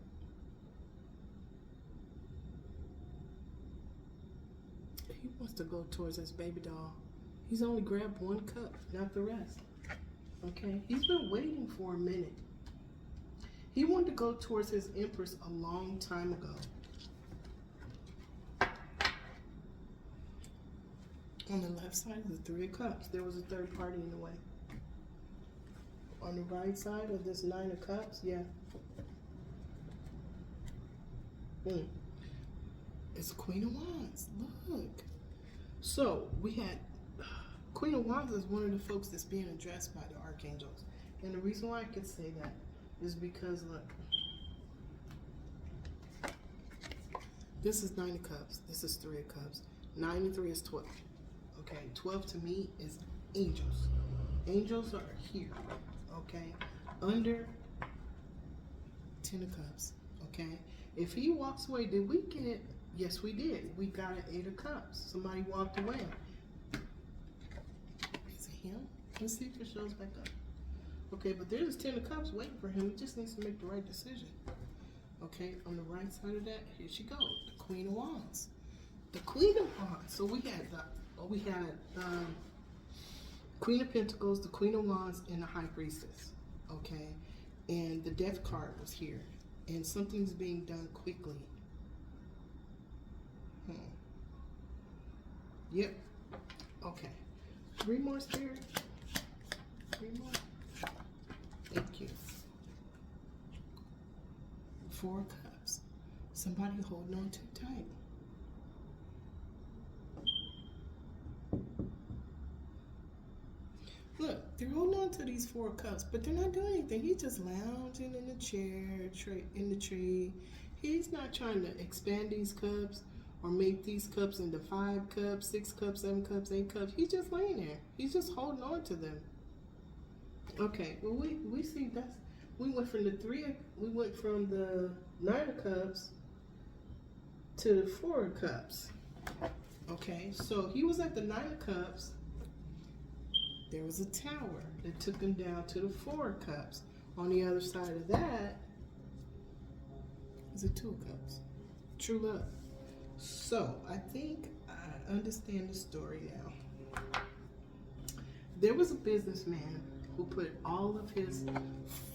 Wants to go towards his baby doll. He's only grabbed one cup, not the rest. Okay, he's been waiting for a minute. He wanted to go towards his Empress a long time ago. On the left side is the Three of Cups. There was a third party in the way. On the right side of this Nine of Cups, yeah. It's Queen of Wands. Look. So we had Queen of Wands is one of the folks that's being addressed by the archangels. And the reason why I could say that is because, look, this is Nine of Cups. This is Three of Cups. 9 and 3 is 12. Okay, 12 to me is angels. Angels are here. Okay, under 10 of Cups. Okay, if he walks away, did we get? Yes, we did. We got an 8 of Cups. Somebody walked away. Is it him? Let's see if it shows back up. Okay, but there's 10 of Cups waiting for him. He just needs to make the right decision. Okay, on the right side of that, here she goes, the Queen of Wands. The Queen of Wands. So we had Queen of Pentacles, the Queen of Wands, and the High Priestess. Okay, and the Death card was here, and something's being done quickly. Yep. Okay. 3 more, Spirit. 3 more. Thank you. 4 of Cups. Somebody holding on too tight. Look, they're holding on to these 4 cups, but they're not doing anything. He's just lounging in the chair, in the tree. He's not trying to expand these cups or make these cups into 5 cups, 6 cups, 7 cups, 8 cups. He's just laying there. He's just holding on to them. Okay, well we see that's we went from the 9 of Cups to the 4 of Cups. Okay, so he was at the 9 of Cups. There was a tower that took him down to the 4 of Cups. On the other side of that is a 2 of Cups. True love. So I think I understand the story now. There was a businessman who put all of his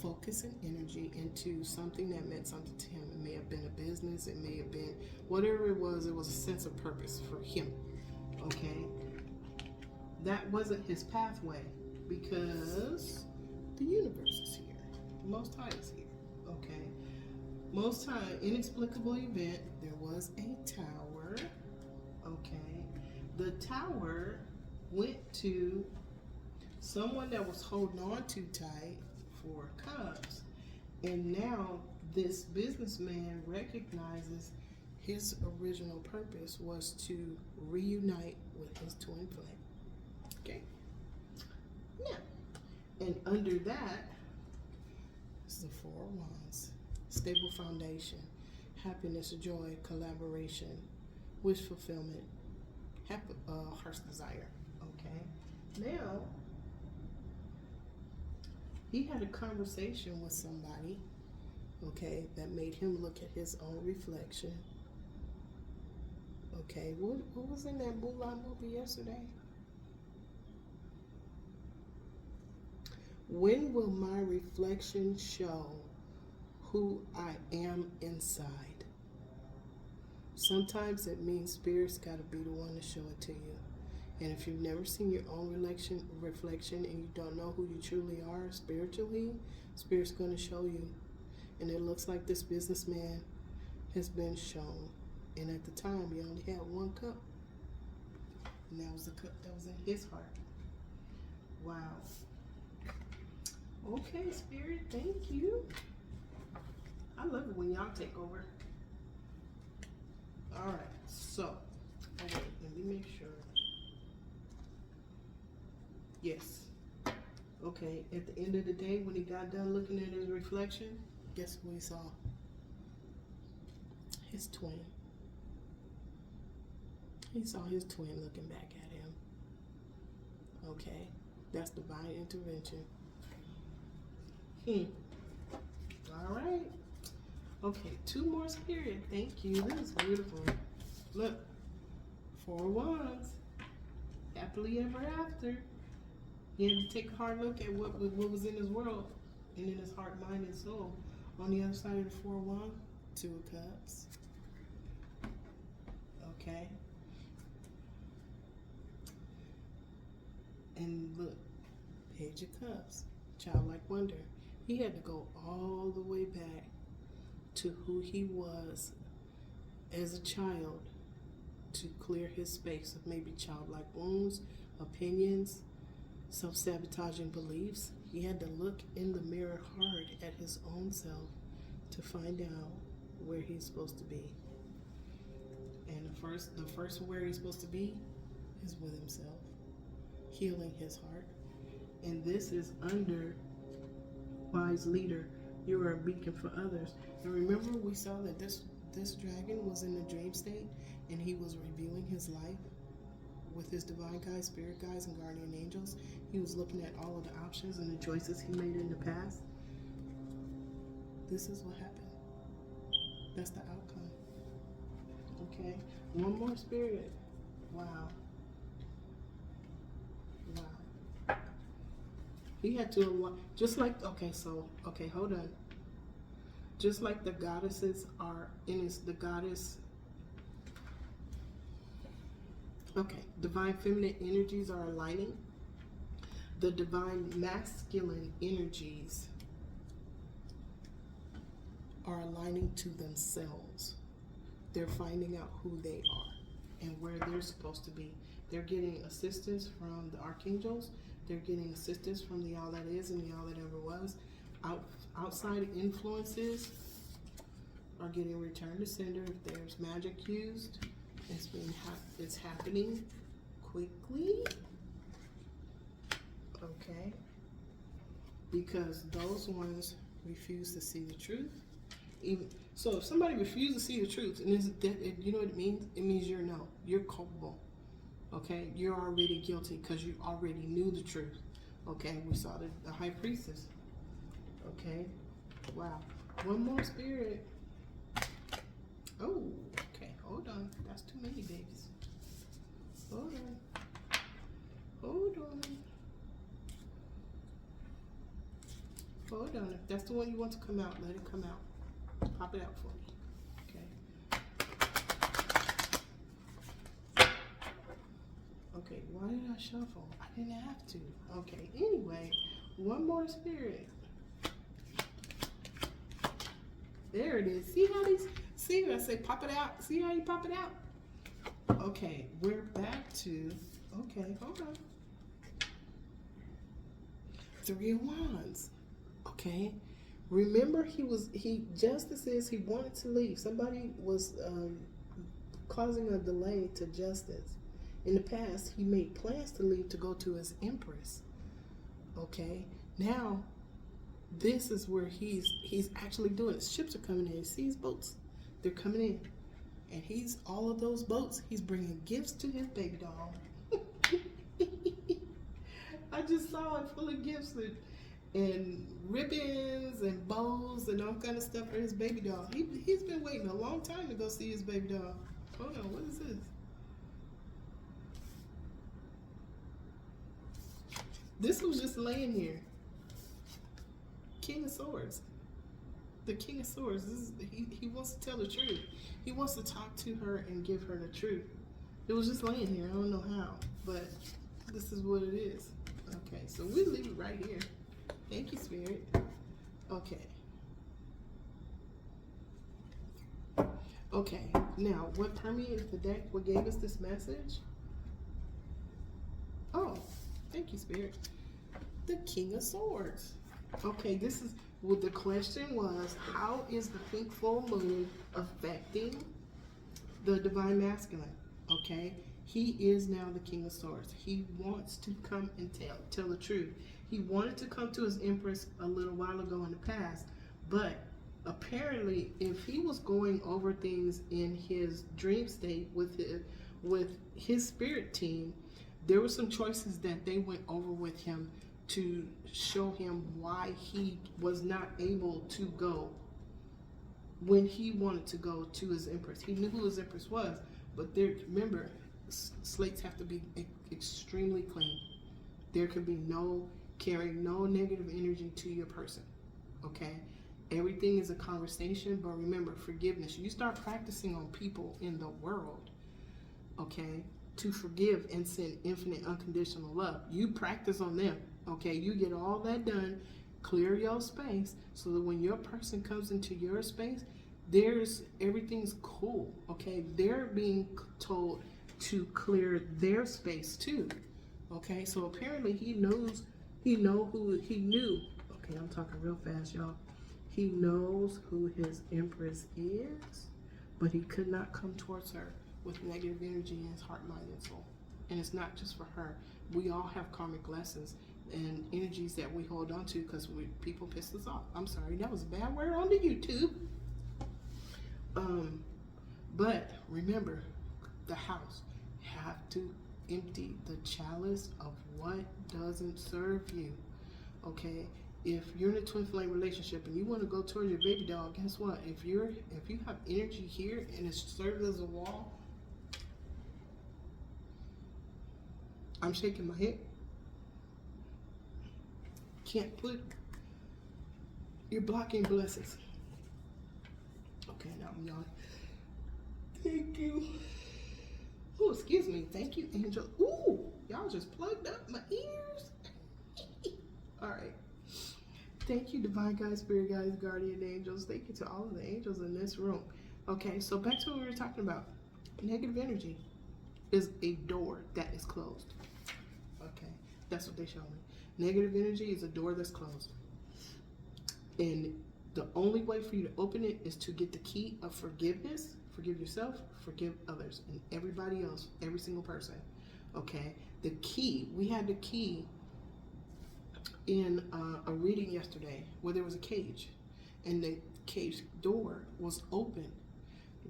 focus and energy into something that meant something to him. It may have been a business, it may have been whatever it was a sense of purpose for him. Okay? That wasn't his pathway because the universe is here. The Most High is here. Okay? Most High, inexplicable event, there was a tower. Okay? The tower went to someone that was holding on too tight, 4 cups. And now this businessman recognizes his original purpose was to reunite with his twin flame. Okay? Now, and under that is the 4 of Wands. Stable foundation, happiness, joy, collaboration, wish fulfillment, heart's desire. Okay? Now, he had a conversation with somebody, okay, that made him look at his own reflection. Okay, what was in that Mulan movie yesterday? When will my reflection show who I am inside? Sometimes it means Spirit's got to be the one to show it to you. And if you've never seen your own reflection and you don't know who you truly are spiritually, Spirit's going to show you. And it looks like this businessman has been shown. And at the time, he only had 1 cup. And that was the cup that was in his heart. Wow. Okay, Spirit, thank you. I love it when y'all take over. All right, so, let me make sure. Yes. Okay, at the end of the day, when he got done looking at his reflection, guess what he saw? His twin. He saw his twin looking back at him. Okay, that's divine intervention. All right. Okay, 2 more, Spirit. Thank you. This is beautiful. Look, Four of Wands. Happily ever after. He had to take a hard look at what was in his world and in his heart, mind, and soul. On the other side of the Four of Wands, Two of Cups. Okay. And look, Page of Cups, childlike wonder. He had to go all the way back to who he was as a child to clear his space of maybe childlike wounds, opinions, self-sabotaging beliefs. He had to look in the mirror hard at his own self to find out where he's supposed to be. And the first where he's supposed to be is with himself, healing his heart. And this is under wise leader. You are a beacon for others. And remember, we saw that this dragon was in a dream state, and he was reviewing his life with his divine guides, spirit guides, and guardian angels. He was looking at all of the options and the choices he made in the past. This is what happened. That's the outcome. Okay? One more, Spirit. Wow. Wow. He had to, just like, okay, hold on. Just like the goddesses are the goddess, okay, divine feminine energies are aligning. The divine masculine energies are aligning to themselves. They're finding out who they are and where they're supposed to be. They're getting assistance from the archangels. They're getting assistance from the all that is and the all that ever was. Outside influences are getting returned to sender. If there's magic used, it's happening quickly. Okay, because those ones refuse to see the truth. So if somebody refuses to see the truth, and you know what it means? It means you're culpable. Okay, you're already guilty because you already knew the truth. Okay, we saw the high priestess. Okay, wow. One more, Spirit. Oh, okay, hold on. That's too many babies. Hold on. Hold on. Hold on. If that's the one you want to come out, let it come out. Pop it out for me. Okay. Okay, why did I shuffle? I didn't have to. Okay, anyway, one more, Spirit. There it is. See what I say, pop it out? See how you pop it out? Okay, we're back to, okay, hold on. Three of Wands. Okay. Remember, justice is, he wanted to leave. Somebody was causing a delay to justice. In the past, he made plans to leave to go to his empress. Okay. Now, this is where he's actually doing it. Ships are coming in. See his boats? They're coming in. And all of those boats, he's bringing gifts to his baby doll. I just saw it full of gifts and ribbons and bows and all kind of stuff for his baby doll. He's been waiting a long time to go see his baby doll. Hold on, what is this? This was just laying here. King of Swords. The King of Swords. He wants to tell the truth. He wants to talk to her and give her the truth. It was just laying here. I don't know how, but this is what it is. Okay, so we leave it right here. Thank you, Spirit. Okay. Okay, now what permeated the deck? What gave us this message? Oh, thank you, Spirit. The King of Swords. Okay, this is what the question was. How is the pink full moon affecting the divine masculine? Okay, he is now the King of Swords. He wants to come and tell the truth. He wanted to come to his empress a little while ago in the past, but apparently if he was going over things in his dream state with his spirit team, there were some choices that they went over with him to show him why he was not able to go when he wanted to go to his empress. He knew who his empress was, but remember, slates have to be extremely clean. There can be no carrying no negative energy to your person. Okay? Everything is a conversation, but remember, forgiveness. You start practicing on people in the world, okay, to forgive and send infinite unconditional love. You practice on them, okay? You get all that done, clear your space, so that when your person comes into your space, everything's cool, okay? They're being told to clear their space too, okay? So apparently he knew. Okay, I'm talking real fast, y'all. He knows who his empress is, but he could not come towards her with negative energy in his heart, mind, and soul. And it's not just for her. We all have karmic lessons and energies that we hold on to because people piss us off. I'm sorry, that was a bad word on the YouTube. But remember, the house have to empty the chalice of what doesn't serve you. Okay, if you're in a twin flame relationship and you want to go towards your baby doll, guess what? If you have energy here and it's served as a wall, I'm shaking my head. Can't put. You're blocking blessings. Okay, now I'm yawning. Thank you. Oh, excuse me. Thank you, Angel. Ooh, y'all just plugged up my ears. All right. Thank you, divine guides, spirit guides, guardian angels. Thank you to all of the angels in this room. Okay, so back to what we were talking about. Negative energy is a door that is closed. Okay, that's what they show me. Negative energy is a door that's closed. And the only way for you to open it is to get the key of forgiveness. Forgive yourself, forgive others, and everybody else, every single person. Okay, the key, we had the key in a reading yesterday where there was a cage and the cage door was open.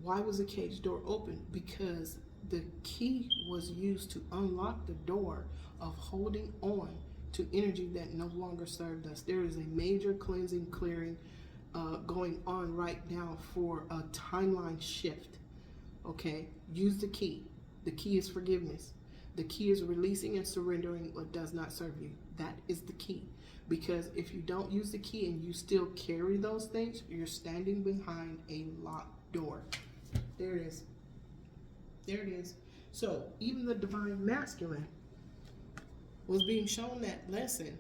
Why was the cage door open? Because the key was used to unlock the door of holding on to energy that no longer served us. There is a major cleansing, clearing going on right now for a timeline shift. Okay, use the key. The key is forgiveness. The key is releasing and surrendering what does not serve you. That is the key. Because if you don't use the key and you still carry those things, you're standing behind a locked door. There it is. There it is. So even the divine masculine was being shown that lesson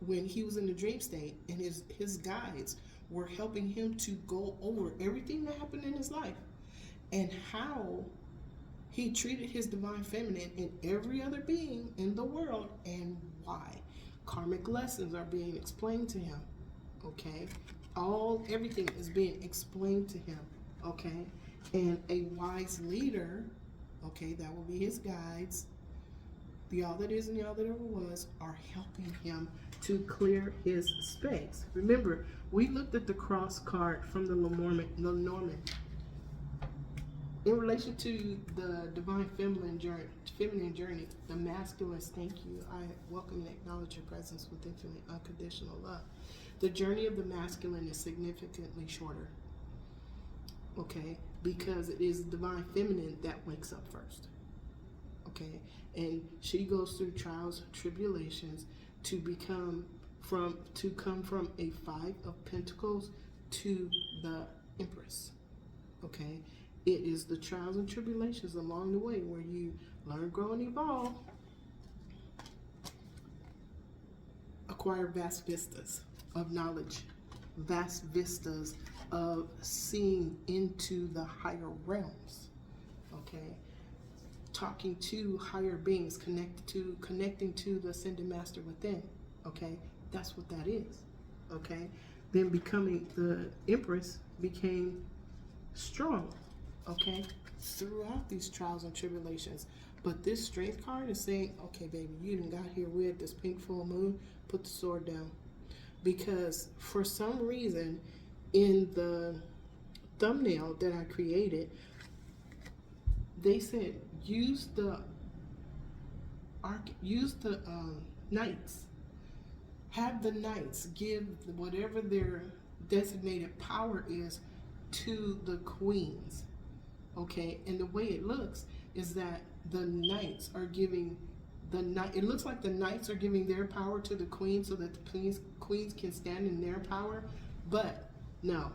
when he was in the dream state, and his guides were helping him to go over everything that happened in his life and how he treated his divine feminine and every other being in the world, and why. Karmic lessons are being explained to him. Okay, everything is being explained to him. Okay, and a wise leader, okay, that will be his guides, the all that is and the all that ever was, are helping him to clear his space. Remember, we looked at the cross card from the Lenormand in relation to the divine feminine journey, the masculine. Thank you. I welcome and acknowledge your presence with infinite unconditional love. The journey of the masculine is significantly shorter. Okay, because it is the divine feminine that wakes up first. Okay, and she goes through trials, tribulations to come from a 5 of Pentacles to the Empress. Okay, it is the trials and tribulations along the way where you learn, grow, and evolve, acquire vast vistas of knowledge, vast vistas of seeing into the higher realms. Okay, talking to higher beings, connecting to the ascended master within. Okay, that's what that is. Okay, then becoming the Empress became strong. Okay, throughout these trials and tribulations. But this strength card is saying, okay, baby, you done got here with this pink full moon, put the sword down. Because for some reason, in the thumbnail that I created, they said use the knights. Have the knights give whatever their designated power is to the queens. Okay, and the way it looks is that the knights are giving it looks like the knights are giving their power to the queen so that the queens can stand in their power, but no,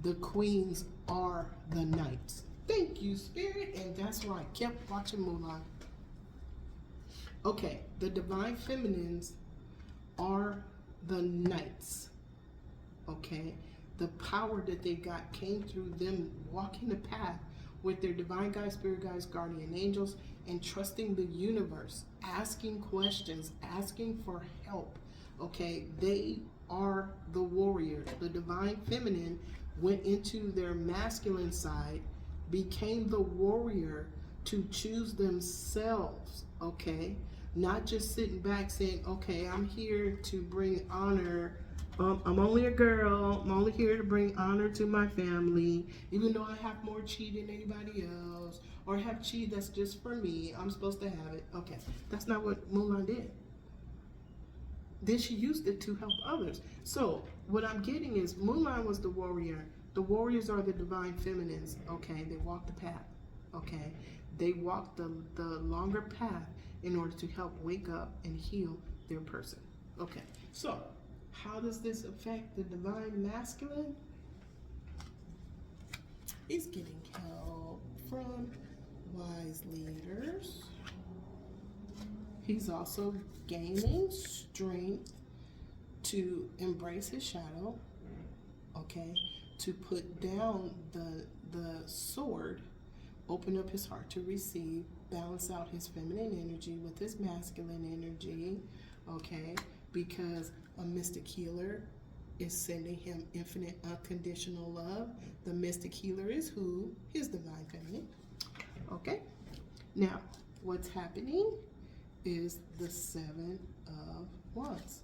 the queens are the knights. Thank you, Spirit, and that's why I kept watching Mulan. Okay, the divine feminines are the knights. Okay, the power that they got came through them walking the path with their divine guides, spirit guides, guardian angels, and trusting the universe, asking questions, asking for help. Okay, they are the warrior. The divine feminine went into their masculine side, became the warrior to choose themselves. Okay, not just sitting back saying, okay, I'm here to bring honor. I'm only a girl. I'm only here to bring honor to my family, even though I have more chi than anybody else, or have chi that's just for me. I'm supposed to have it. Okay, that's not what Mulan did. Then she used it to help others. So what I'm getting is Mulan was the warrior. The warriors are the divine feminines. Okay, they walk the path. Okay, they walk the longer path in order to help wake up and heal their person. Okay, so how does this affect the divine masculine? He's getting help from wise leaders. He's also gaining strength to embrace his shadow, okay, to put down the sword, open up his heart to receive, balance out his feminine energy with his masculine energy, okay, because a mystic healer is sending him infinite unconditional love. The mystic healer is who? His divine feminine. Okay? Now, what's happening is the Seven of Wands.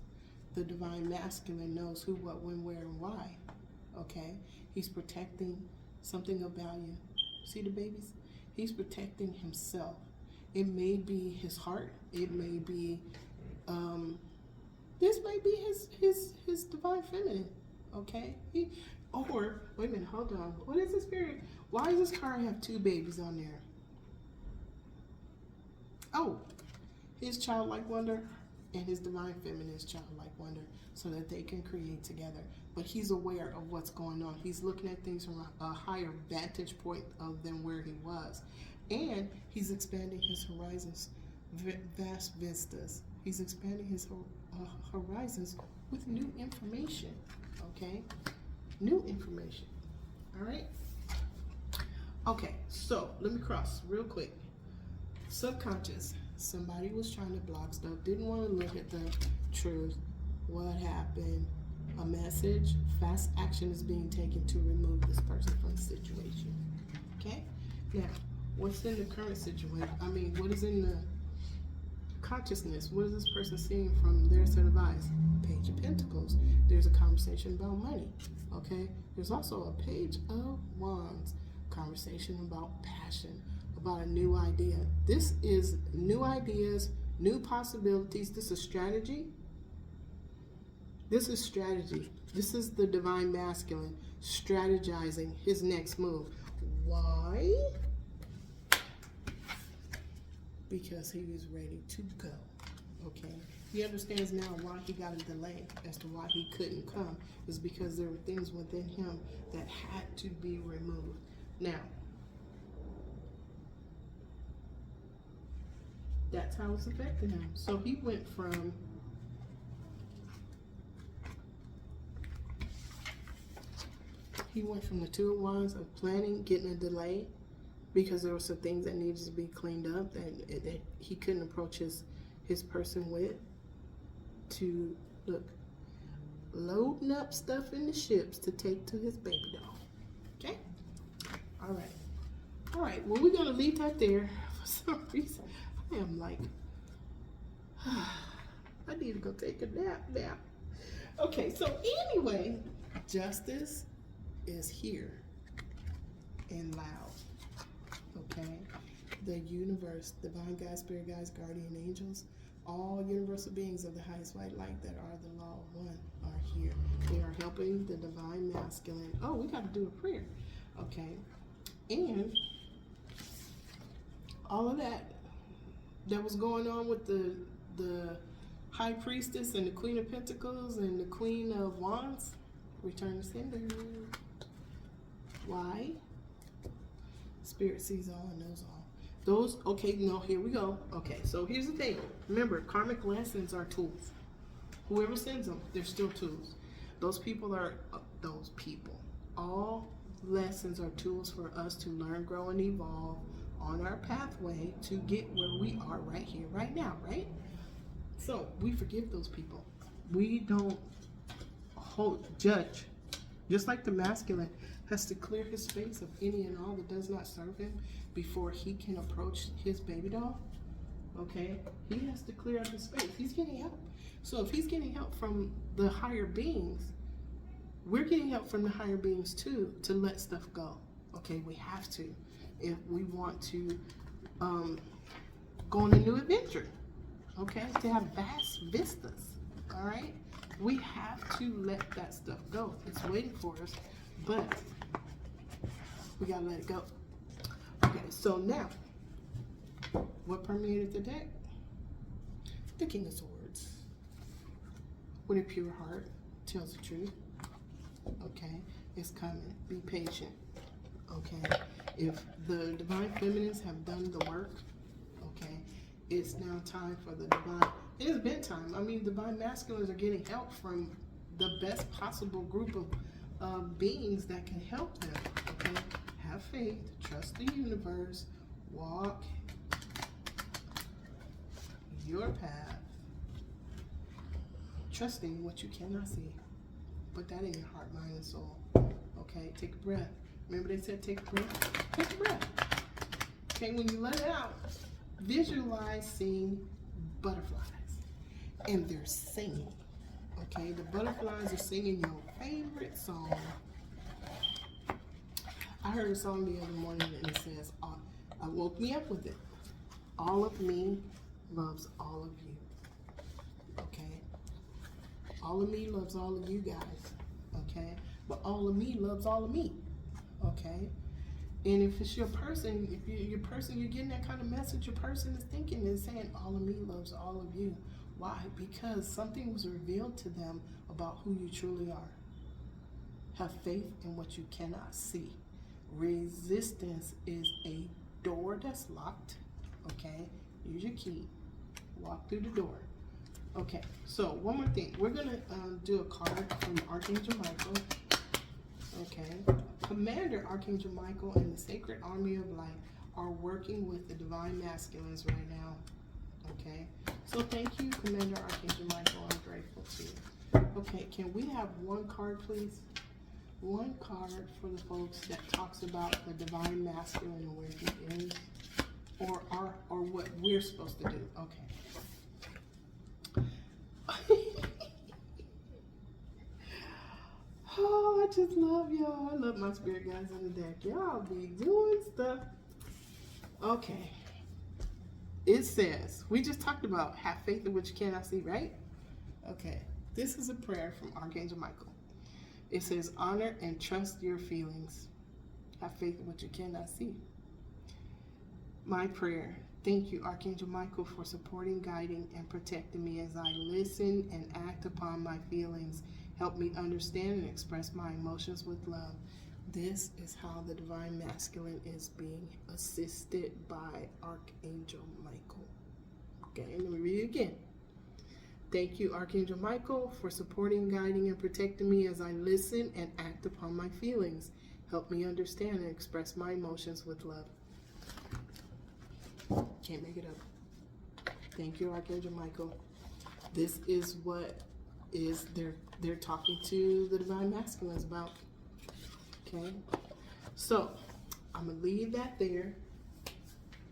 The divine masculine knows who, what, when, where, and why. Okay? He's protecting something of value. See the babies? He's protecting himself. It may be his heart. It may be this may be his divine feminine, okay? Or, wait a minute, hold on. What is the spirit? Why does this card have two babies on there? Oh, his childlike wonder and his divine feminine's childlike wonder, so that they can create together. But he's aware of what's going on. He's looking at things from a higher vantage point than where he was. And he's expanding his horizons, vast vistas. He's expanding his horizons with new information, okay? New information, all right? Okay, so let me cross real quick. Subconscious, somebody was trying to block stuff, didn't want to look at the truth. What happened? A message, fast action is being taken to remove this person from the situation, okay? Now, what's in the current situation? I mean, what is in the consciousness? What is this person seeing from their set of eyes? Page of Pentacles. There's a conversation about money, okay? There's also a Page of Wands, conversation about passion, about a new idea. This is new ideas, new possibilities. This is strategy. This is strategy. This is the divine masculine strategizing his next move. Why? Because he was ready to go, okay? He understands now why he got a delay as to why he couldn't come. It was because there were things within him that had to be removed. Now, that's how it's affecting him. So he went from the Two of Wands of planning, getting a delay, because there were some things that needed to be cleaned up that he couldn't approach his person with, to look, loading up stuff in the ships to take to his baby doll. Okay? All right, well, we're going to leave that there. For some reason, I am like, I need to go take a nap now. Okay, so anyway, justice is here and loud. Okay, the universe, divine guides, spirit guides, guardian angels, all universal beings of the highest white light that are the law of one are here. They are helping the divine masculine. Oh, we got to do a prayer. Okay, and all of that was going on with the High Priestess and the Queen of Pentacles and the Queen of Wands, return to sender. Why? Spirit sees all and knows all. Those, okay, no, here we go. Okay, so here's the thing. Remember, karmic lessons are tools. Whoever sends them, they're still tools. Those people are, all lessons are tools for us to learn, grow, and evolve on our pathway to get where we are right here, right now, right? So we forgive those people. We don't judge. Just like the masculine has to clear his space of any and all that does not serve him before he can approach his baby doll, okay? He has to clear out his space. He's getting help. So if he's getting help from the higher beings, we're getting help from the higher beings too to let stuff go, okay? We have to if we want to go on a new adventure, okay? To have vast vistas, all right? We have to let that stuff go. It's waiting for us, but we gotta let it go. Okay, so now, what permeated the deck? The King of Swords. With a pure heart, tells the truth. Okay, it's coming. Be patient. Okay, if the divine feminines have done the work, okay, it's now time for the divine. It has been time. I mean, divine masculines are getting help from the best possible group of beings that can help them. Okay, have faith, trust the universe, walk your path, trusting what you cannot see. Put that in your heart, mind, and soul. Okay, take a breath. Remember they said take a breath? Take a breath. Okay, when you let it out, visualize seeing butterflies. And they're singing. Okay, the butterflies are singing your favorite song. I heard a song the other morning and it says, I woke me up with it. All of me loves all of you. Okay? All of me loves all of you guys. Okay? But all of me loves all of me. Okay? And if it's your person, if you're person, you're getting that kind of message, your person is thinking and saying, all of me loves all of you. Why? Because something was revealed to them about who you truly are. Have faith in what you cannot see. Resistance is a door that's locked. Okay? Use your key. Walk through the door. Okay, so one more thing. We're going to do a card from Archangel Michael. Okay? Commander Archangel Michael and the Sacred Army of Light are working with the Divine Masculines right now. Okay? So thank you, Commander Archangel Michael. I'm grateful to you. Okay, can we have one card, please? One card for the folks that talks about the Divine Masculine and where he is. Or what we're supposed to do. Okay. Oh, I just love y'all. I love my spirit guys on the deck. Y'all be doing stuff. Okay. It says, we just talked about have faith in what you cannot see, right? Okay. This is a prayer from Archangel Michael. It says, honor and trust your feelings. Have faith in what you cannot see. My prayer. Thank you, Archangel Michael, for supporting, guiding, and protecting me as I listen and act upon my feelings. Help me understand and express my emotions with love. This is how the Divine Masculine is being assisted by Archangel Michael. Okay, let me read it again. Thank you, Archangel Michael, for supporting, guiding, and protecting me as I listen and act upon my feelings. Help me understand and express my emotions with love. Can't make it up. Thank you, Archangel Michael. This is what is they're talking to the Divine Masculines about. Okay, so I'm gonna leave that there.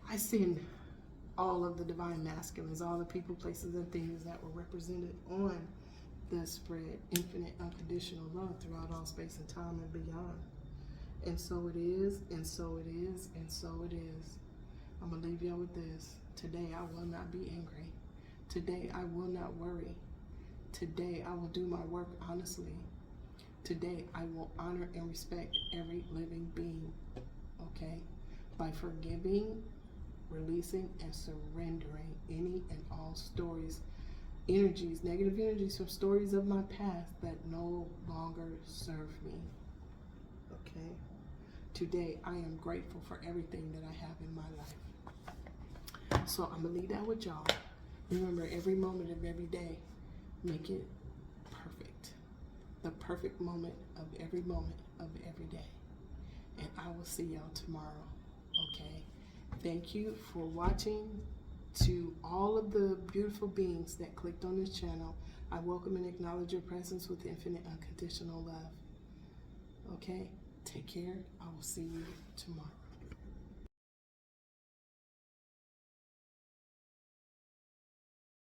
I send all of the Divine Masculines, all the people, places, and things that were represented on the spread, infinite unconditional love throughout all space and time and beyond. And so it is, and so it is, and so it is. I'm gonna leave y'all with this. Today I will not be angry. Today I will not worry. Today I will do my work honestly. Today I will honor and respect every living being. Okay? By forgiving, releasing and surrendering any and all stories, energies, negative energies from stories of my past that no longer serve me. Okay? Today, I am grateful for everything that I have in my life. So I'm going to leave that with y'all. Remember, every moment of every day, make it perfect. The perfect moment of every day. And I will see y'all tomorrow. Okay? Thank you for watching. To all of the beautiful beings that clicked on this channel, I welcome and acknowledge your presence with infinite unconditional love. Okay? Take care. I will see you tomorrow.